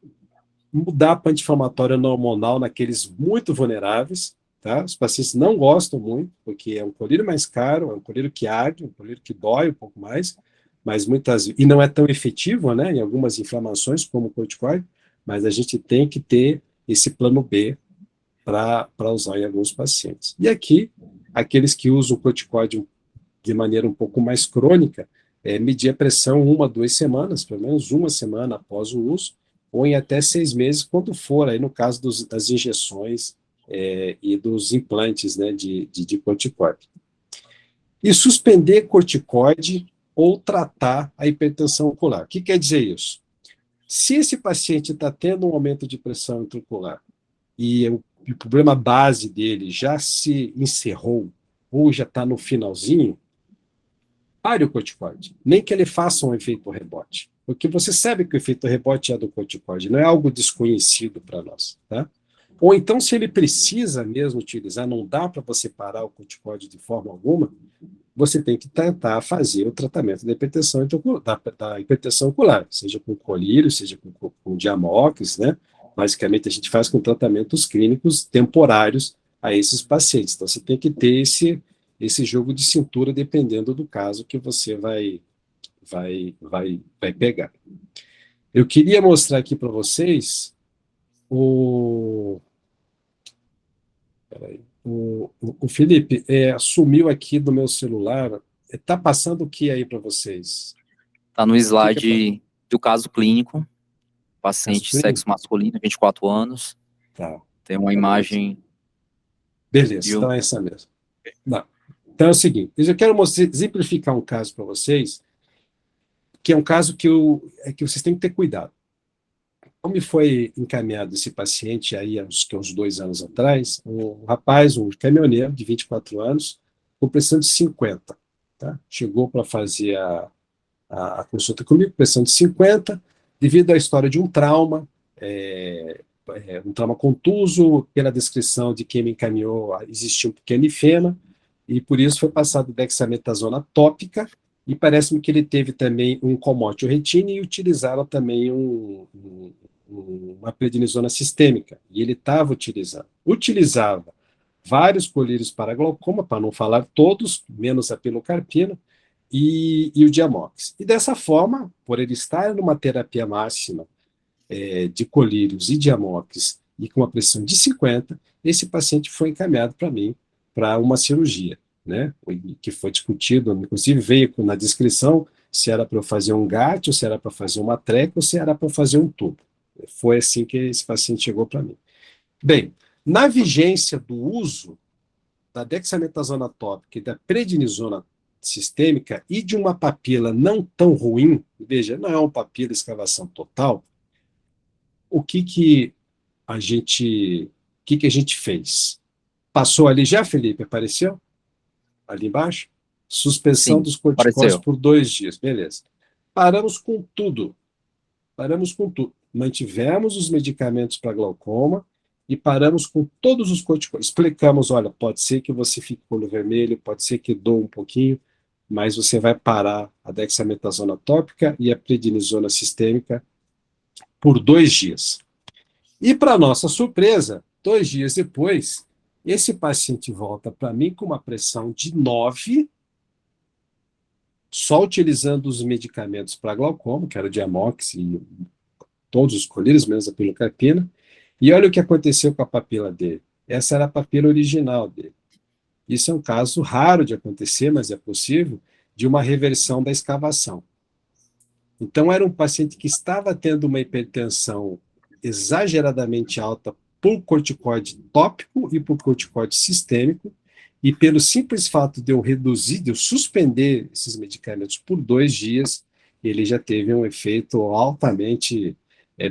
mudar para anti-inflamatório não hormonal naqueles muito vulneráveis, tá? Os pacientes não gostam muito, porque é um colírio mais caro, é um colírio que arde, um colírio que dói um pouco mais, mas e não é tão efetivo, né, em algumas inflamações como o corticoide, mas a gente tem que ter esse plano B para usar em alguns pacientes. E aqui, aqueles que usam o corticoide de maneira um pouco mais crônica, medir a pressão 1 a 2 semanas, pelo menos 1 semana após o uso, ou em até 6 meses, quando for, aí no caso das injeções e dos implantes, né, de corticoide. E suspender corticoide ou tratar a hipertensão ocular. O que quer dizer isso? Se esse paciente está tendo um aumento de pressão intraocular e o problema base dele já se encerrou ou já está no finalzinho, pare o corticoide, nem que ele faça um efeito rebote, porque você sabe que o efeito rebote é do corticoide, não é algo desconhecido para nós, tá? Ou então, se ele precisa mesmo utilizar, não dá para você parar o corticoide de forma alguma, você tem que tentar fazer o tratamento da hipertensão, da hipertensão ocular, seja com colírio, seja com Diamox, né? Basicamente, a gente faz com tratamentos clínicos temporários a esses pacientes. Então, você tem que ter esse jogo de cintura dependendo do caso que você vai pegar. Eu queria mostrar aqui para vocês o Felipe sumiu aqui do meu celular. Está passando o que aí para vocês? Está no slide do caso clínico, paciente sexo masculino, 24 anos. Tá. Tem uma imagem. Beleza, então é essa mesmo. Não. Então é o seguinte, eu quero exemplificar um caso para vocês, que é um caso que vocês têm que ter cuidado. me foi encaminhado esse paciente aí, há uns 2 anos atrás, um rapaz, um caminhoneiro de 24 anos, com pressão de 50, tá? Chegou para fazer a consulta comigo, pressão de 50, devido à história de um trauma, um trauma contuso, pela descrição de quem me encaminhou, existia um pequeno efema, e por isso foi passado dexametasona tópica, e parece-me que ele teve também um comótio retina e utilizaram também uma prednisona sistêmica, e ele utilizava vários colírios para glaucoma, para não falar todos, menos a pilocarpina, e o Diamox. E dessa forma, por ele estar numa terapia máxima de colírios e Diamox, e com uma pressão de 50, esse paciente foi encaminhado para mim, para uma cirurgia, né, que foi discutido, inclusive veio na descrição se era para eu fazer um GAT, ou se era para fazer uma treca, ou se era para fazer um tubo. Foi assim que esse paciente chegou para mim. Bem, na vigência do uso da dexametasona tópica e da prednisona sistêmica e de uma papila não tão ruim, veja, não é uma papila escavação total, o que a gente fez? Passou ali já, Felipe? Apareceu? Ali embaixo? Suspensão Sim, dos corticóides apareceu. por 2 dias, beleza. Paramos com tudo. Mantivemos os medicamentos para glaucoma e paramos com todos os corticóides. Explicamos, olha, pode ser que você fique com o olho vermelho, pode ser que doa um pouquinho, mas você vai parar a dexametasona tópica e a prednisona sistêmica por 2 dias. E, para nossa surpresa, 2 dias depois, esse paciente volta para mim com uma pressão de 9, só utilizando os medicamentos para glaucoma, que era o Diamox e todos os colírios, menos a pilocarpina, e olha o que aconteceu com a papila dele. Essa era a papila original dele. Isso é um caso raro de acontecer, mas é possível, de uma reversão da escavação. Então, era um paciente que estava tendo uma hipertensão exageradamente alta por corticoide tópico e por corticoide sistêmico, e pelo simples fato de eu reduzir, de eu suspender esses medicamentos por 2 dias, ele já teve um efeito altamente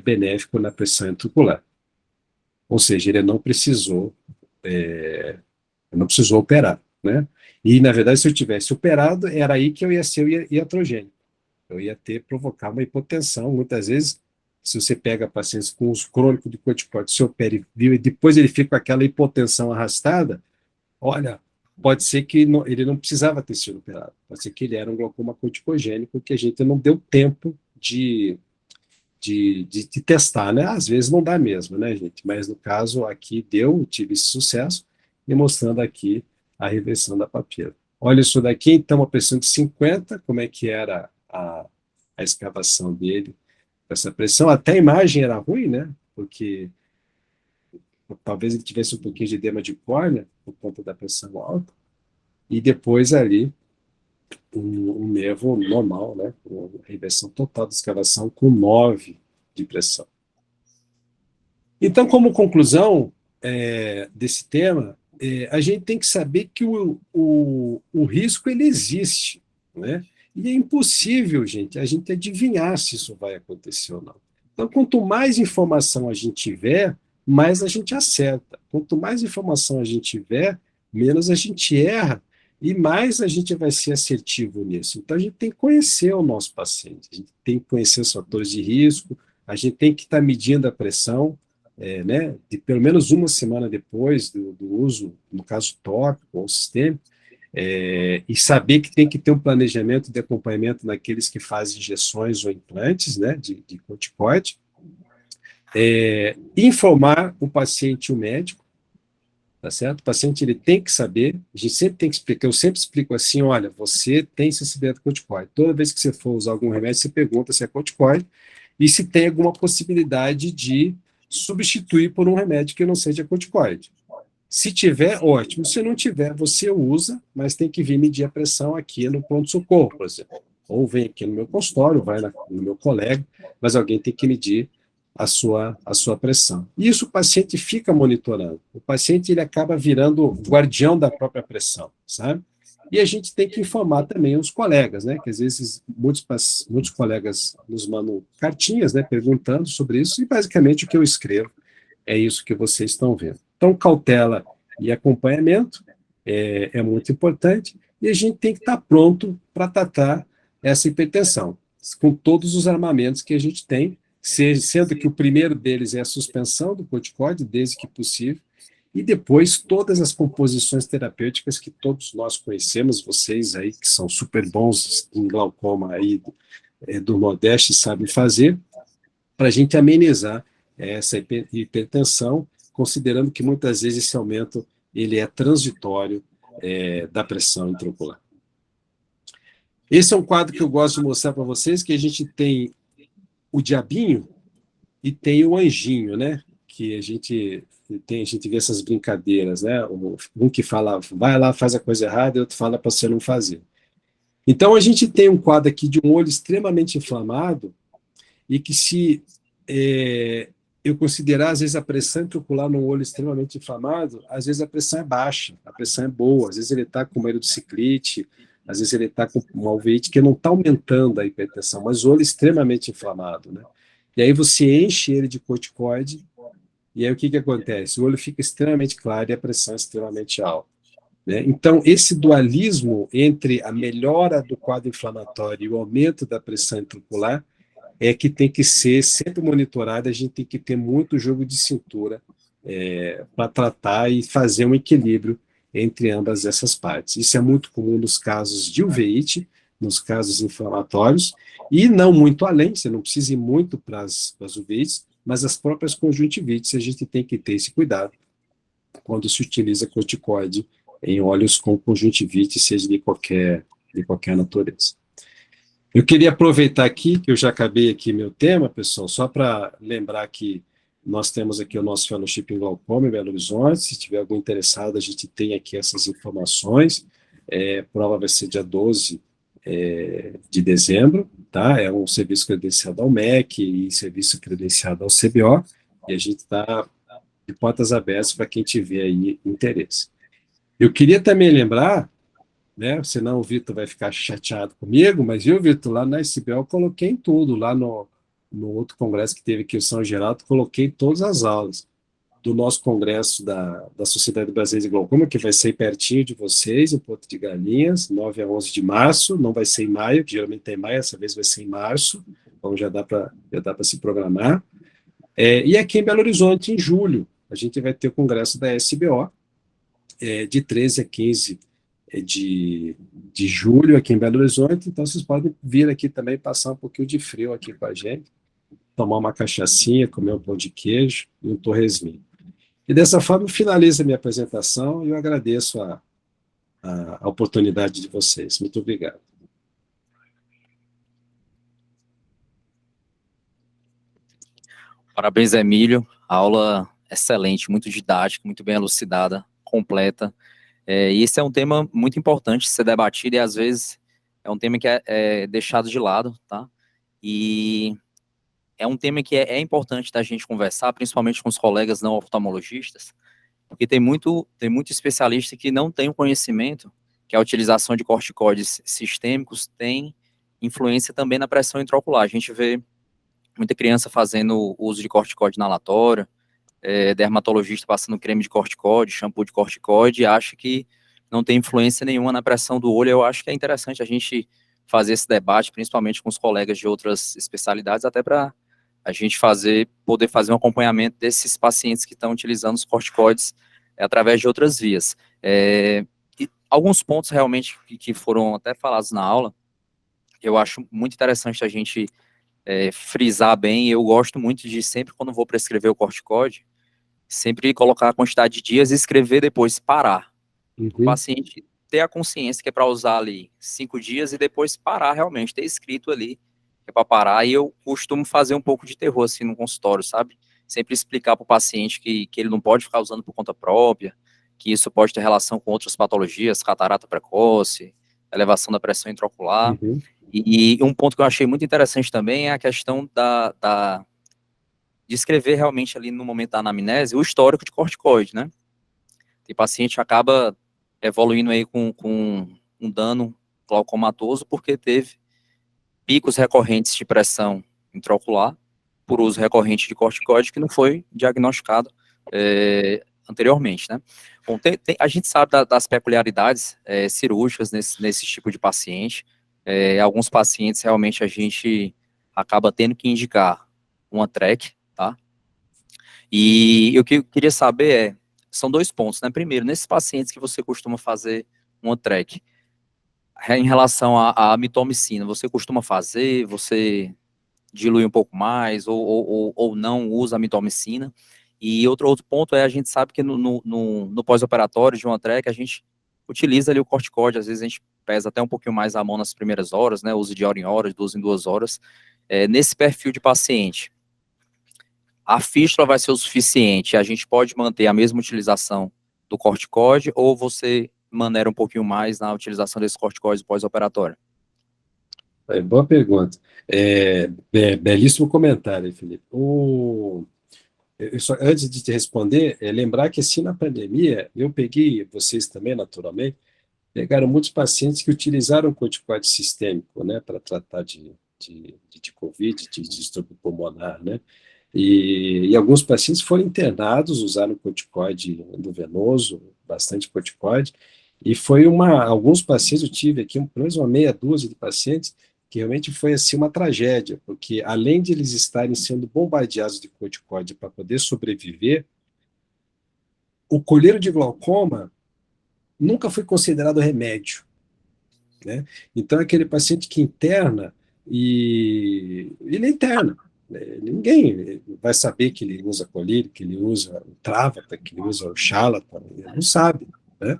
benéfico na pressão intraocular. Ou seja, ele não precisou operar, né? E, na verdade, se eu tivesse operado, era aí que eu ia ser iatrogênico. Eu ia provocar uma hipotensão. Muitas vezes, se você pega pacientes com uso crônico de corticoide, se opera e depois ele fica com aquela hipotensão arrastada, olha, pode ser que ele não precisava ter sido operado. Pode ser que ele era um glaucoma corticogênico que a gente não deu tempo de testar, né? Às vezes não dá mesmo, né, gente? Mas no caso aqui tive esse sucesso, e mostrando aqui a reversão da papila. Olha isso daqui, então, uma pressão de 50, como é que era a escavação dele, essa pressão, até a imagem era ruim, né? Porque talvez ele tivesse um pouquinho de edema de córnea, por conta da pressão alta, e depois ali, um nervo normal, né? Uma reversão total da escavação com 9 de pressão. Então, como conclusão desse tema, a gente tem que saber que o risco ele existe, né? E é impossível, gente, a gente adivinhar se isso vai acontecer ou não. Então, quanto mais informação a gente tiver, mais a gente acerta. Quanto mais informação a gente tiver, menos a gente erra e mais a gente vai ser assertivo nisso. Então, a gente tem que conhecer o nosso paciente, a gente tem que conhecer os fatores de risco, a gente tem que estar medindo a pressão, né, de pelo menos 1 semana depois do uso, no caso tópico ou sistêmico, e saber que tem que ter um planejamento de acompanhamento naqueles que fazem injeções ou implantes, né, de corticoide, informar o paciente e o médico, tá certo? O paciente ele tem que saber, a gente sempre tem que explicar, eu sempre explico assim, olha, você tem sensibilidade a corticoide, toda vez que você for usar algum remédio, você pergunta se é corticoide e se tem alguma possibilidade de substituir por um remédio que não seja corticoide. Se tiver, ótimo. Se não tiver, você usa, mas tem que vir medir a pressão aqui no pronto-socorro, por exemplo. Ou vem aqui no meu consultório, vai no meu colega, mas alguém tem que medir a sua pressão. E isso o paciente fica monitorando. O paciente ele acaba virando guardião da própria pressão, sabe? E a gente tem que informar também os colegas, né? Que às vezes muitos colegas nos mandam cartinhas, né? Perguntando sobre isso, e basicamente o que eu escrevo é isso que vocês estão vendo. Então, cautela e acompanhamento é muito importante, e a gente tem que estar pronto para tratar essa hipertensão, com todos os armamentos que a gente tem, sendo que o primeiro deles é a suspensão do corticoide, desde que possível, e depois todas as composições terapêuticas que todos nós conhecemos, vocês aí que são super bons em glaucoma aí do Nordeste sabem fazer, para a gente amenizar essa hipertensão, considerando que muitas vezes esse aumento ele é transitório da pressão intraocular. Esse é um quadro que eu gosto de mostrar para vocês, que a gente tem o diabinho e tem o anjinho, né? Que a gente vê essas brincadeiras, né? Um que fala, vai lá, faz a coisa errada, e outro fala para você não fazer. Então, a gente tem um quadro aqui de um olho extremamente inflamado, e que se eu considerar, às vezes, a pressão intraocular num olho extremamente inflamado, às vezes a pressão é baixa, a pressão é boa, às vezes ele está com uma erudiciclite, às vezes ele está com uma alveite que não está aumentando a hipertensão, mas o olho extremamente inflamado, né? E aí você enche ele de corticoide, e aí o que acontece? O olho fica extremamente claro e a pressão é extremamente alta, né? Então, esse dualismo entre a melhora do quadro inflamatório e o aumento da pressão intraocular é que tem que ser sempre monitorado, a gente tem que ter muito jogo de cintura para tratar e fazer um equilíbrio entre ambas essas partes. Isso é muito comum nos casos de uveíte, nos casos inflamatórios, e não muito além, você não precisa ir muito para as uveites, mas as próprias conjuntivites, a gente tem que ter esse cuidado quando se utiliza corticoide em olhos com conjuntivite, seja de qualquer natureza. Eu queria aproveitar aqui, que eu já acabei aqui meu tema, pessoal, só para lembrar que nós temos aqui o nosso fellowship em glaucoma em Belo Horizonte. Se tiver algum interessado, a gente tem aqui essas informações. A prova vai ser dia 12 de dezembro, tá? É um serviço credenciado ao MEC e serviço credenciado ao CBO, e a gente está de portas abertas para quem tiver aí interesse. Eu queria também lembrar, né? Senão o Vitor vai ficar chateado comigo, mas eu, Vitor, lá na SBL eu coloquei em tudo, lá no outro congresso que teve aqui em São Geraldo, coloquei todas as aulas do nosso congresso da Sociedade Brasileira de Glaucoma, que vai ser pertinho de vocês, em Porto de Galinhas, 9 a 11 de março, não vai ser em maio, que geralmente tem maio, essa vez vai ser em março, então já dá para se programar. E aqui em Belo Horizonte, em julho, a gente vai ter o congresso da SBO, de 13 a 15 de julho aqui em Belo Horizonte, então vocês podem vir aqui também passar um pouquinho de frio aqui com a gente, tomar uma cachaçinha, comer um pão de queijo e um torresminho. E dessa forma finaliza a minha apresentação e eu agradeço a oportunidade de vocês. Muito obrigado. Parabéns, Emílio. Aula excelente, muito didática, muito bem elucidada, completa. E esse é um tema muito importante de ser debatido e, às vezes, é um tema que é deixado de lado, tá? E é um tema que é importante da gente conversar, principalmente com os colegas não oftalmologistas, porque tem muito especialista que não tem o conhecimento que a utilização de corticoides sistêmicos tem influência também na pressão intraocular. A gente vê muita criança fazendo uso de corticoide inalatório, dermatologista passando creme de corticoide, shampoo de corticoide, e acha que não tem influência nenhuma na pressão do olho. Eu acho que é interessante a gente fazer esse debate, principalmente com os colegas de outras especialidades, até para a gente poder fazer um acompanhamento desses pacientes que estão utilizando os corticoides através de outras vias. E alguns pontos realmente que foram até falados na aula, eu acho muito interessante a gente frisar bem. Eu gosto muito de, sempre quando vou prescrever o corticoide, sempre colocar a quantidade de dias e escrever depois, parar. O paciente ter a consciência que é para usar ali 5 dias e depois parar realmente, ter escrito ali que é para parar. E eu costumo fazer um pouco de terror assim no consultório, sabe? Sempre explicar para o paciente que ele não pode ficar usando por conta própria, que isso pode ter relação com outras patologias, catarata precoce, elevação da pressão intraocular. E um ponto que eu achei muito interessante também é a questão de escrever realmente ali no momento da anamnese o histórico de corticoide, né? Tem paciente que acaba evoluindo aí com um dano glaucomatoso, porque teve picos recorrentes de pressão intraocular por uso recorrente de corticoide que não foi diagnosticado anteriormente, né? Bom, a gente sabe das peculiaridades cirúrgicas nesse tipo de paciente. Alguns pacientes realmente a gente acaba tendo que indicar uma TREC, tá? E o que eu queria saber são 2 pontos, né? Primeiro, nesses pacientes que você costuma fazer uma TREC, em relação à mitomicina, você costuma fazer, você dilui um pouco mais, ou não usa a mitomicina? E outro ponto a gente sabe que no pós-operatório de uma TREC, a gente utiliza ali o corticóide, às vezes a gente pesa até um pouquinho mais a mão nas primeiras horas, né, uso de hora em hora, de 2 em 2 horas. Nesse perfil de paciente, a fístula vai ser o suficiente, a gente pode manter a mesma utilização do corticóide, ou você maneira um pouquinho mais na utilização desse corticóide pós-operatório? Boa pergunta. Belíssimo comentário, Felipe. Antes de te responder, lembrar que assim na pandemia, eu peguei, vocês também, naturalmente, pegaram muitos pacientes que utilizaram corticoide sistêmico, né, para tratar de COVID, de distúrbio pulmonar, né? E alguns pacientes foram internados, usaram corticoide endovenoso, bastante corticoide, e foi alguns pacientes, eu tive aqui pelo menos uma meia dúzia de pacientes, que realmente foi assim uma tragédia, porque além de eles estarem sendo bombardeados de corticoide para poder sobreviver, o colírio de glaucoma nunca foi considerado remédio, né? Então, aquele paciente que interna, e ele interna, né? Ninguém vai saber que ele usa colírio, que ele usa o Travata, que ele usa o Xalata, ele não sabe, né?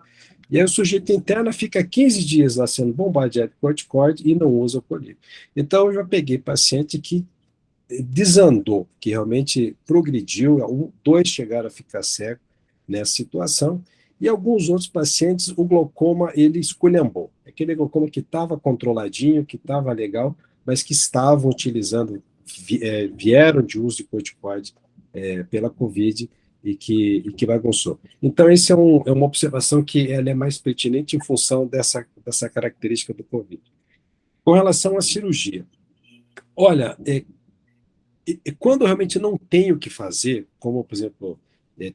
E aí o sujeito interna, fica 15 dias lá sendo bombardeado de corticoide e não usa o colírio. Então, eu já peguei paciente que desandou, que realmente progrediu, 2 chegaram a ficar cego nessa situação, e alguns outros pacientes, o glaucoma, ele esculhambou. Aquele glaucoma que estava controladinho, que estava legal, mas que estavam utilizando, vieram de uso de corticoide pela COVID e que bagunçou. Então, essa é uma observação que ela é mais pertinente em função dessa característica do COVID. Com relação à cirurgia, olha, quando realmente não tem o que fazer, como, por exemplo,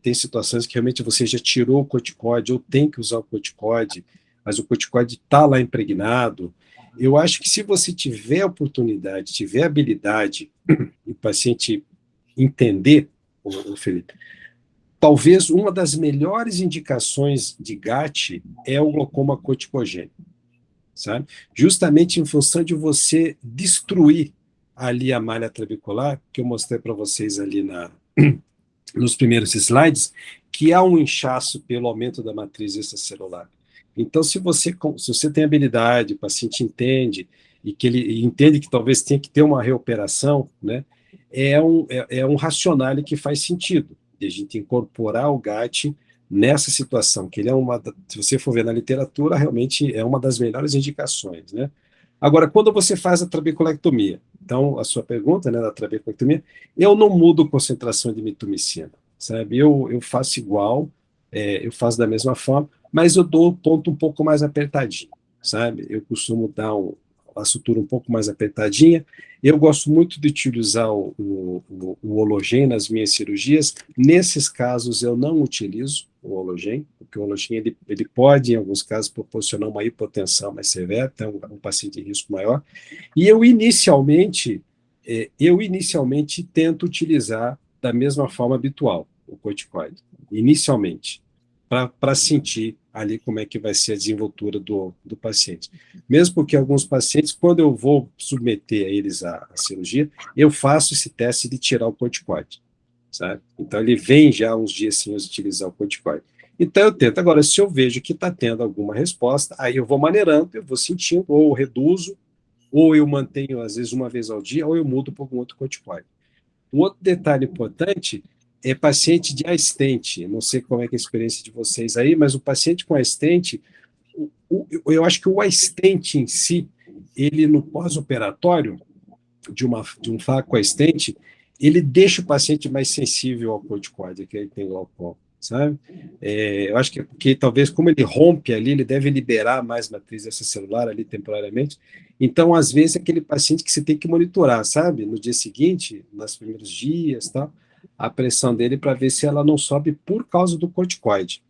tem situações que realmente você já tirou o corticoide ou tem que usar o corticoide, mas o corticoide está lá impregnado, eu acho que se você tiver oportunidade, tiver habilidade, e o paciente entender, Felipe, talvez uma das melhores indicações de GAT é o glaucoma corticogênico, sabe? Justamente em função de você destruir ali a malha trabecular, que eu mostrei para vocês ali nos primeiros slides, que há um inchaço pelo aumento da matriz extracelular. Então, se você tem habilidade, o paciente entende, e que ele entende que talvez tenha que ter uma reoperação, né, é um racionale que faz sentido, de a gente incorporar o GAT nessa situação, que ele se você for ver na literatura, realmente é uma das melhores indicações, né? Agora, quando você faz a trabeculectomia, então, a sua pergunta, né, da trabeculectomia, eu não mudo a concentração de mitomicina, sabe? Eu faço igual, eu faço da mesma forma, mas eu dou o ponto um pouco mais apertadinho, sabe? Eu costumo dar a sutura um pouco mais apertadinha. Eu gosto muito de utilizar o Hologen nas minhas cirurgias. Nesses casos, eu não utilizo o Hologen, porque o Hologen ele pode, em alguns casos, proporcionar uma hipotensão mais severa, então um paciente de risco maior. E eu inicialmente tento utilizar da mesma forma habitual o corticoide, inicialmente, para sentir ali como é que vai ser a desenvoltura do paciente. Mesmo porque alguns pacientes, quando eu vou submeter eles à cirurgia, eu faço esse teste de tirar o corticoide, sabe? Então, ele vem já uns dias sem utilizar o corticoide. Então, eu tento. Agora, se eu vejo que está tendo alguma resposta, aí eu vou maneirando, eu vou sentindo, ou reduzo, ou eu mantenho, às vezes, uma vez ao dia, ou eu mudo para algum outro corticoide. Um outro detalhe importante é paciente de assistente. Não sei como é que é a experiência de vocês aí, mas o paciente com assistente, eu acho que o assistente em si, ele no pós-operatório de um faco assistente, ele deixa o paciente mais sensível ao corticoide, que ele tem glaucoma. sabe? Eu acho que é porque talvez como ele rompe ali, ele deve liberar mais matriz extracelular ali temporariamente. Então, às vezes, é aquele paciente que você tem que monitorar, sabe? No dia seguinte, nos primeiros dias, tal, a pressão dele para ver se ela não sobe por causa do corticoide.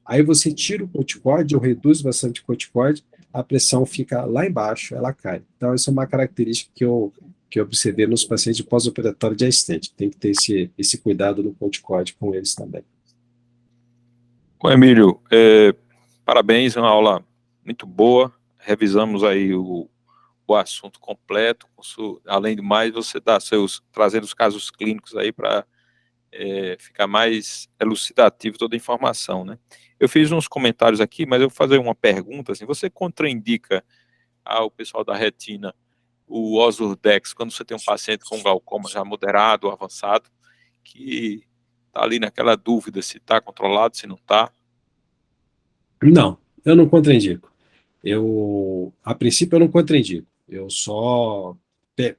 Aí você tira o corticoide ou reduz bastante o corticoide, a pressão fica lá embaixo, ela cai. Então, essa é uma característica que eu observei nos pacientes de pós-operatório de assistente. Tem que ter esse cuidado no corticoide com eles também. Bom, Emílio, parabéns, uma aula muito boa. Revisamos aí o assunto completo. Além de mais, você trazendo os casos clínicos aí para ficar mais elucidativo toda a informação, né? Eu fiz uns comentários aqui, mas eu vou fazer uma pergunta, assim, você contraindica ao pessoal da retina o Ozurdex quando você tem um paciente com glaucoma já moderado ou avançado, que está ali naquela dúvida se está controlado, se não está? Não, eu não contraindico. A princípio, eu não contraindico. Eu só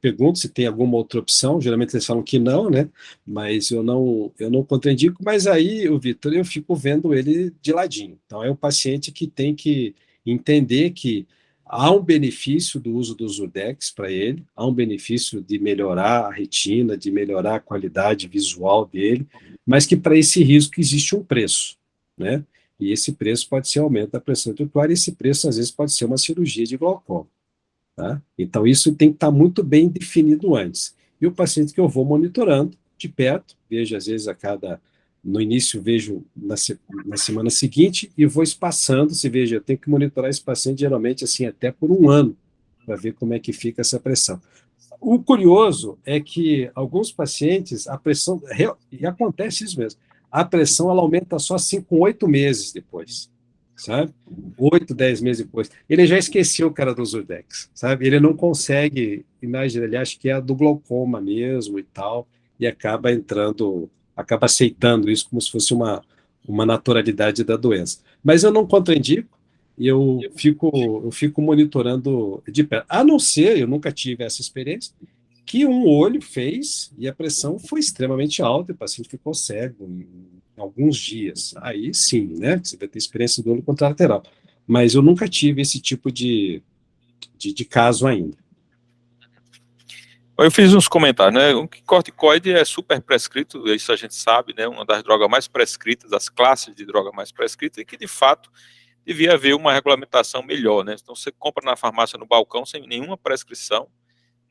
pergunto se tem alguma outra opção. Geralmente eles falam que não, né? Mas eu não contraindico. Mas aí, o Vitor, eu fico vendo ele de ladinho. Então, é um paciente que tem que entender que há um benefício do uso do Zurdex para ele, há um benefício de melhorar a retina, de melhorar a qualidade visual dele, mas que para esse risco existe um preço, né? E esse preço pode ser aumento da pressão intraocular, e esse preço, às vezes, pode ser uma cirurgia de glaucoma. Tá? Então, isso tem que estar muito bem definido antes. E o paciente que eu vou monitorando de perto, vejo, às vezes, no início, vejo na semana seguinte, e vou espaçando, se veja, eu tenho que monitorar esse paciente, geralmente, assim, até por um ano, para ver como é que fica essa pressão. O curioso é que alguns pacientes, a pressão, e acontece isso mesmo, a pressão ela aumenta só assim com 8 meses depois, sabe? 8, 10 meses depois. Ele já esqueceu que era do Zurdex, sabe? Ele não consegue imaginar, ele acha que é do glaucoma mesmo e tal, e acaba aceitando isso como se fosse uma naturalidade da doença. Mas eu não contraindico, e eu fico monitorando de perto. A não ser, eu nunca tive essa experiência, que um olho fez e a pressão foi extremamente alta e o paciente ficou cego em alguns dias. Aí sim, né? Você vai ter experiência do olho contralateral. Mas eu nunca tive esse tipo de caso ainda. Eu fiz uns comentários, né? O corticoide é super prescrito, isso a gente sabe, né? Uma das drogas mais prescritas, das classes de droga mais prescritas, e que de fato devia haver uma regulamentação melhor, né? Então você compra na farmácia no balcão sem nenhuma prescrição,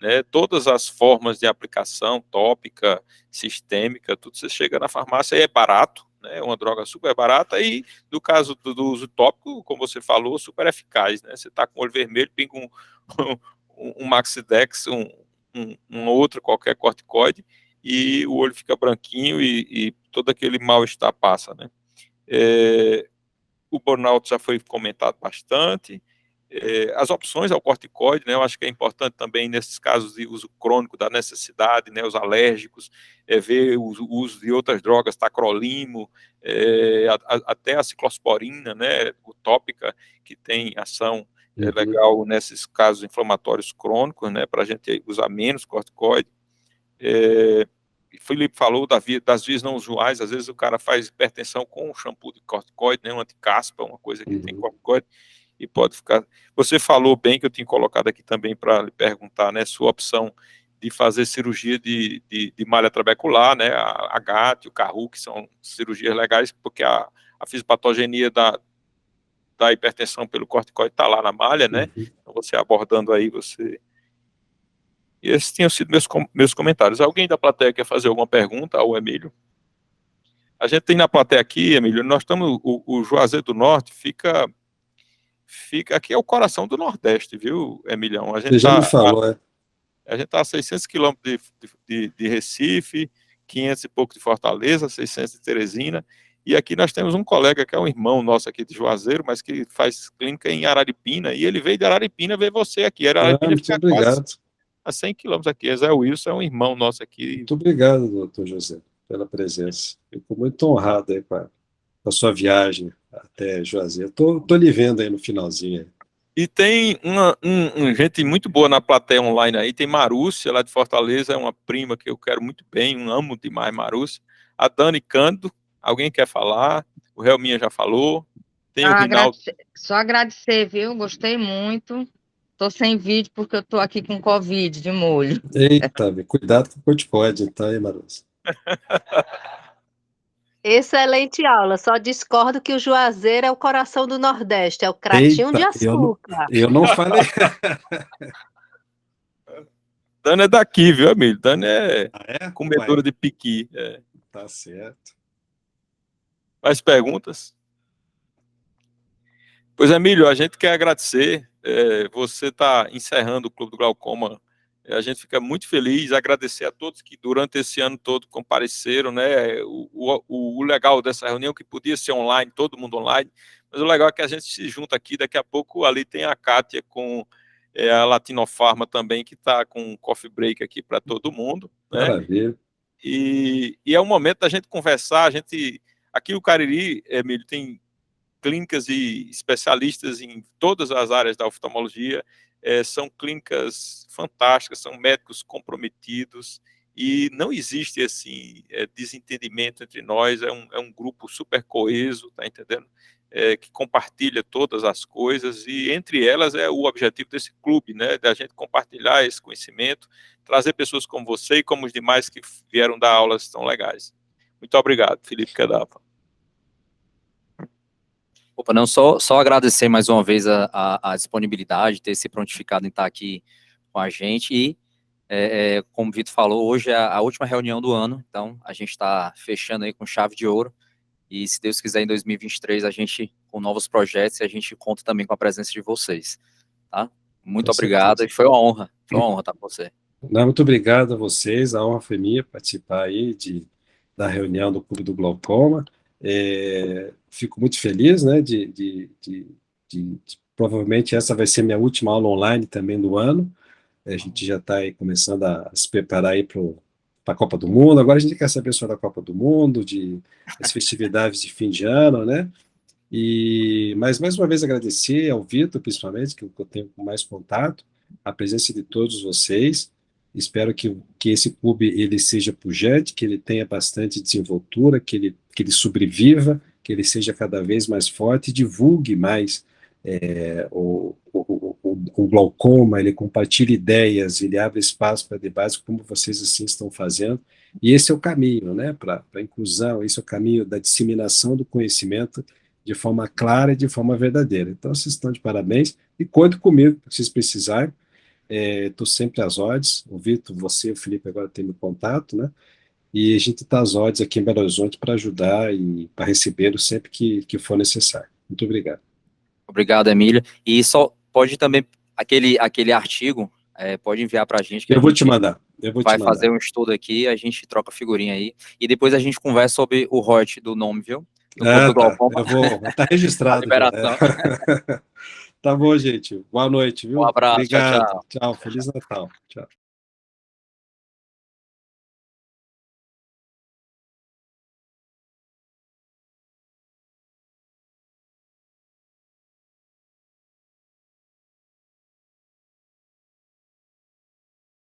né? Todas as formas de aplicação, tópica, sistêmica, tudo você chega na farmácia e é barato, né? É uma droga super barata e no caso do uso tópico, como você falou, super eficaz, né? Você está com o olho vermelho, pinga um Maxidex, um outro qualquer corticoide e o olho fica branquinho e todo aquele mal-estar passa, né? O burnout já foi comentado bastante. As opções ao corticoide, né, eu acho que é importante também nesses casos de uso crônico da necessidade, né, os alérgicos, ver o uso de outras drogas, tacrolimo, até a ciclosporina, né, utópica, que tem ação legal nesses casos inflamatórios crônicos, né, para a gente usar menos corticoide. Felipe falou das vias não usuais, às vezes o cara faz hipertensão com um shampoo de corticoide, né, um anticaspa, uma coisa que tem corticoide, e pode ficar... Você falou bem, que eu tinha colocado aqui também para lhe perguntar, né, sua opção de fazer cirurgia de malha trabecular, né, a GAT, o CARRU, que são cirurgias legais, porque a fisiopatogenia da hipertensão pelo corticoide está lá na malha, né, então você abordando aí, você... E esses tinham sido meus comentários. Alguém da plateia quer fazer alguma pergunta ao Emílio? A gente tem na plateia aqui, Emílio, nós estamos, o Juazeiro do Norte fica aqui, é o coração do Nordeste, viu, Emilhão? Você já me falou, A gente está a 600 quilômetros de Recife, 500 e pouco de Fortaleza, 600 de Teresina, e aqui nós temos um colega que é um irmão nosso aqui de Juazeiro, mas que faz clínica em Araripina, e ele veio de Araripina ver você aqui. Araripina muito obrigado. A 100 quilômetros aqui. Zé Wilson é um irmão nosso aqui. Muito obrigado, doutor José, pela presença. Fico muito honrado aí com a sua viagem até Juazeiro. Estou lhe vendo aí no finalzinho. E tem gente muito boa na plateia online aí. Tem Marúcia, lá de Fortaleza, é uma prima que eu quero muito bem, amo demais Marúcia. A Dani Cândido, Alguém quer falar? O Helminha já falou. Tem o Rinaldo. Só agradecer, viu? Gostei muito. Tô sem vídeo porque eu tô aqui com Covid de molho. Eita, cuidado com o corticóide, tá aí, Marosa? Excelente aula, só discordo que o Juazeiro é o coração do Nordeste, é o cratinho de Eita, açúcar. eu não falei. Dani é daqui, viu, Emílio? Dani é comedora Ué, de piqui. tá certo. Mais perguntas? Pois, Emílio, a gente quer agradecer. Você está encerrando o Clube do Glaucoma. A gente fica muito feliz, agradecer a todos que durante esse ano todo compareceram, né? O legal dessa reunião que podia ser online, todo mundo online, mas o legal é que a gente se junta aqui, daqui a pouco ali tem a Kátia com a Latinofarma também, que está com um coffee break aqui para todo mundo, né? Maravilha. E é um momento da gente conversar, aqui o Cariri, Emílio, tem clínicas e especialistas em todas as áreas da oftalmologia, são clínicas fantásticas, são médicos comprometidos, e não existe, assim, desentendimento entre nós, é um grupo super coeso, tá entendendo? Que compartilha todas as coisas, e entre elas é o objetivo desse clube, né, da gente compartilhar esse conhecimento, trazer pessoas como você e como os demais que vieram dar aulas tão legais. Muito obrigado, Felipe Quedapa. Opa, não, só agradecer mais uma vez a disponibilidade, ter se prontificado em estar aqui com a gente, e como o Vitor falou, hoje é a última reunião do ano, então a gente está fechando aí com chave de ouro, e se Deus quiser, em 2023, a gente, com novos projetos, e a gente conta também com a presença de vocês, tá? Muito obrigado, e foi uma honra estar com você. Não, muito obrigado a vocês, a honra foi minha participar aí da reunião do Clube do Glaucoma. Fico muito feliz, né, provavelmente essa vai ser minha última aula online também do ano. A gente já está aí começando a se preparar aí para a Copa do Mundo. Agora a gente quer saber sobre a Copa do Mundo, as festividades de fim de ano, né? Mas mais uma vez agradecer ao Vitor, principalmente, que eu tenho mais contato, a presença de todos vocês. Espero que esse clube ele seja pujante, que ele tenha bastante desenvoltura, que ele sobreviva, que ele seja cada vez mais forte, divulgue mais o glaucoma, ele compartilha ideias, ele abre espaço para debate, como vocês assim estão fazendo. E esse é o caminho, né, para a inclusão, esse é o caminho da disseminação do conhecimento de forma clara e de forma verdadeira. Então, vocês estão de parabéns e contem comigo, se vocês precisarem. Estou sempre às ordens. O Vitor, você e o Felipe agora têm meu contato, né? E a gente está às ordens aqui em Belo Horizonte para ajudar e para recebê-lo sempre que for necessário. Muito obrigado. Obrigado, Emília. E só pode também, aquele artigo, pode enviar para a gente. Eu vou te mandar. Vai fazer um estudo aqui, a gente troca figurinha aí. E depois a gente conversa sobre o royalties do nome, viu? Tá registrado. Tá bom, gente. Boa noite, viu? Um abraço. Obrigado. Tchau. Tchau. Feliz Natal. Tchau.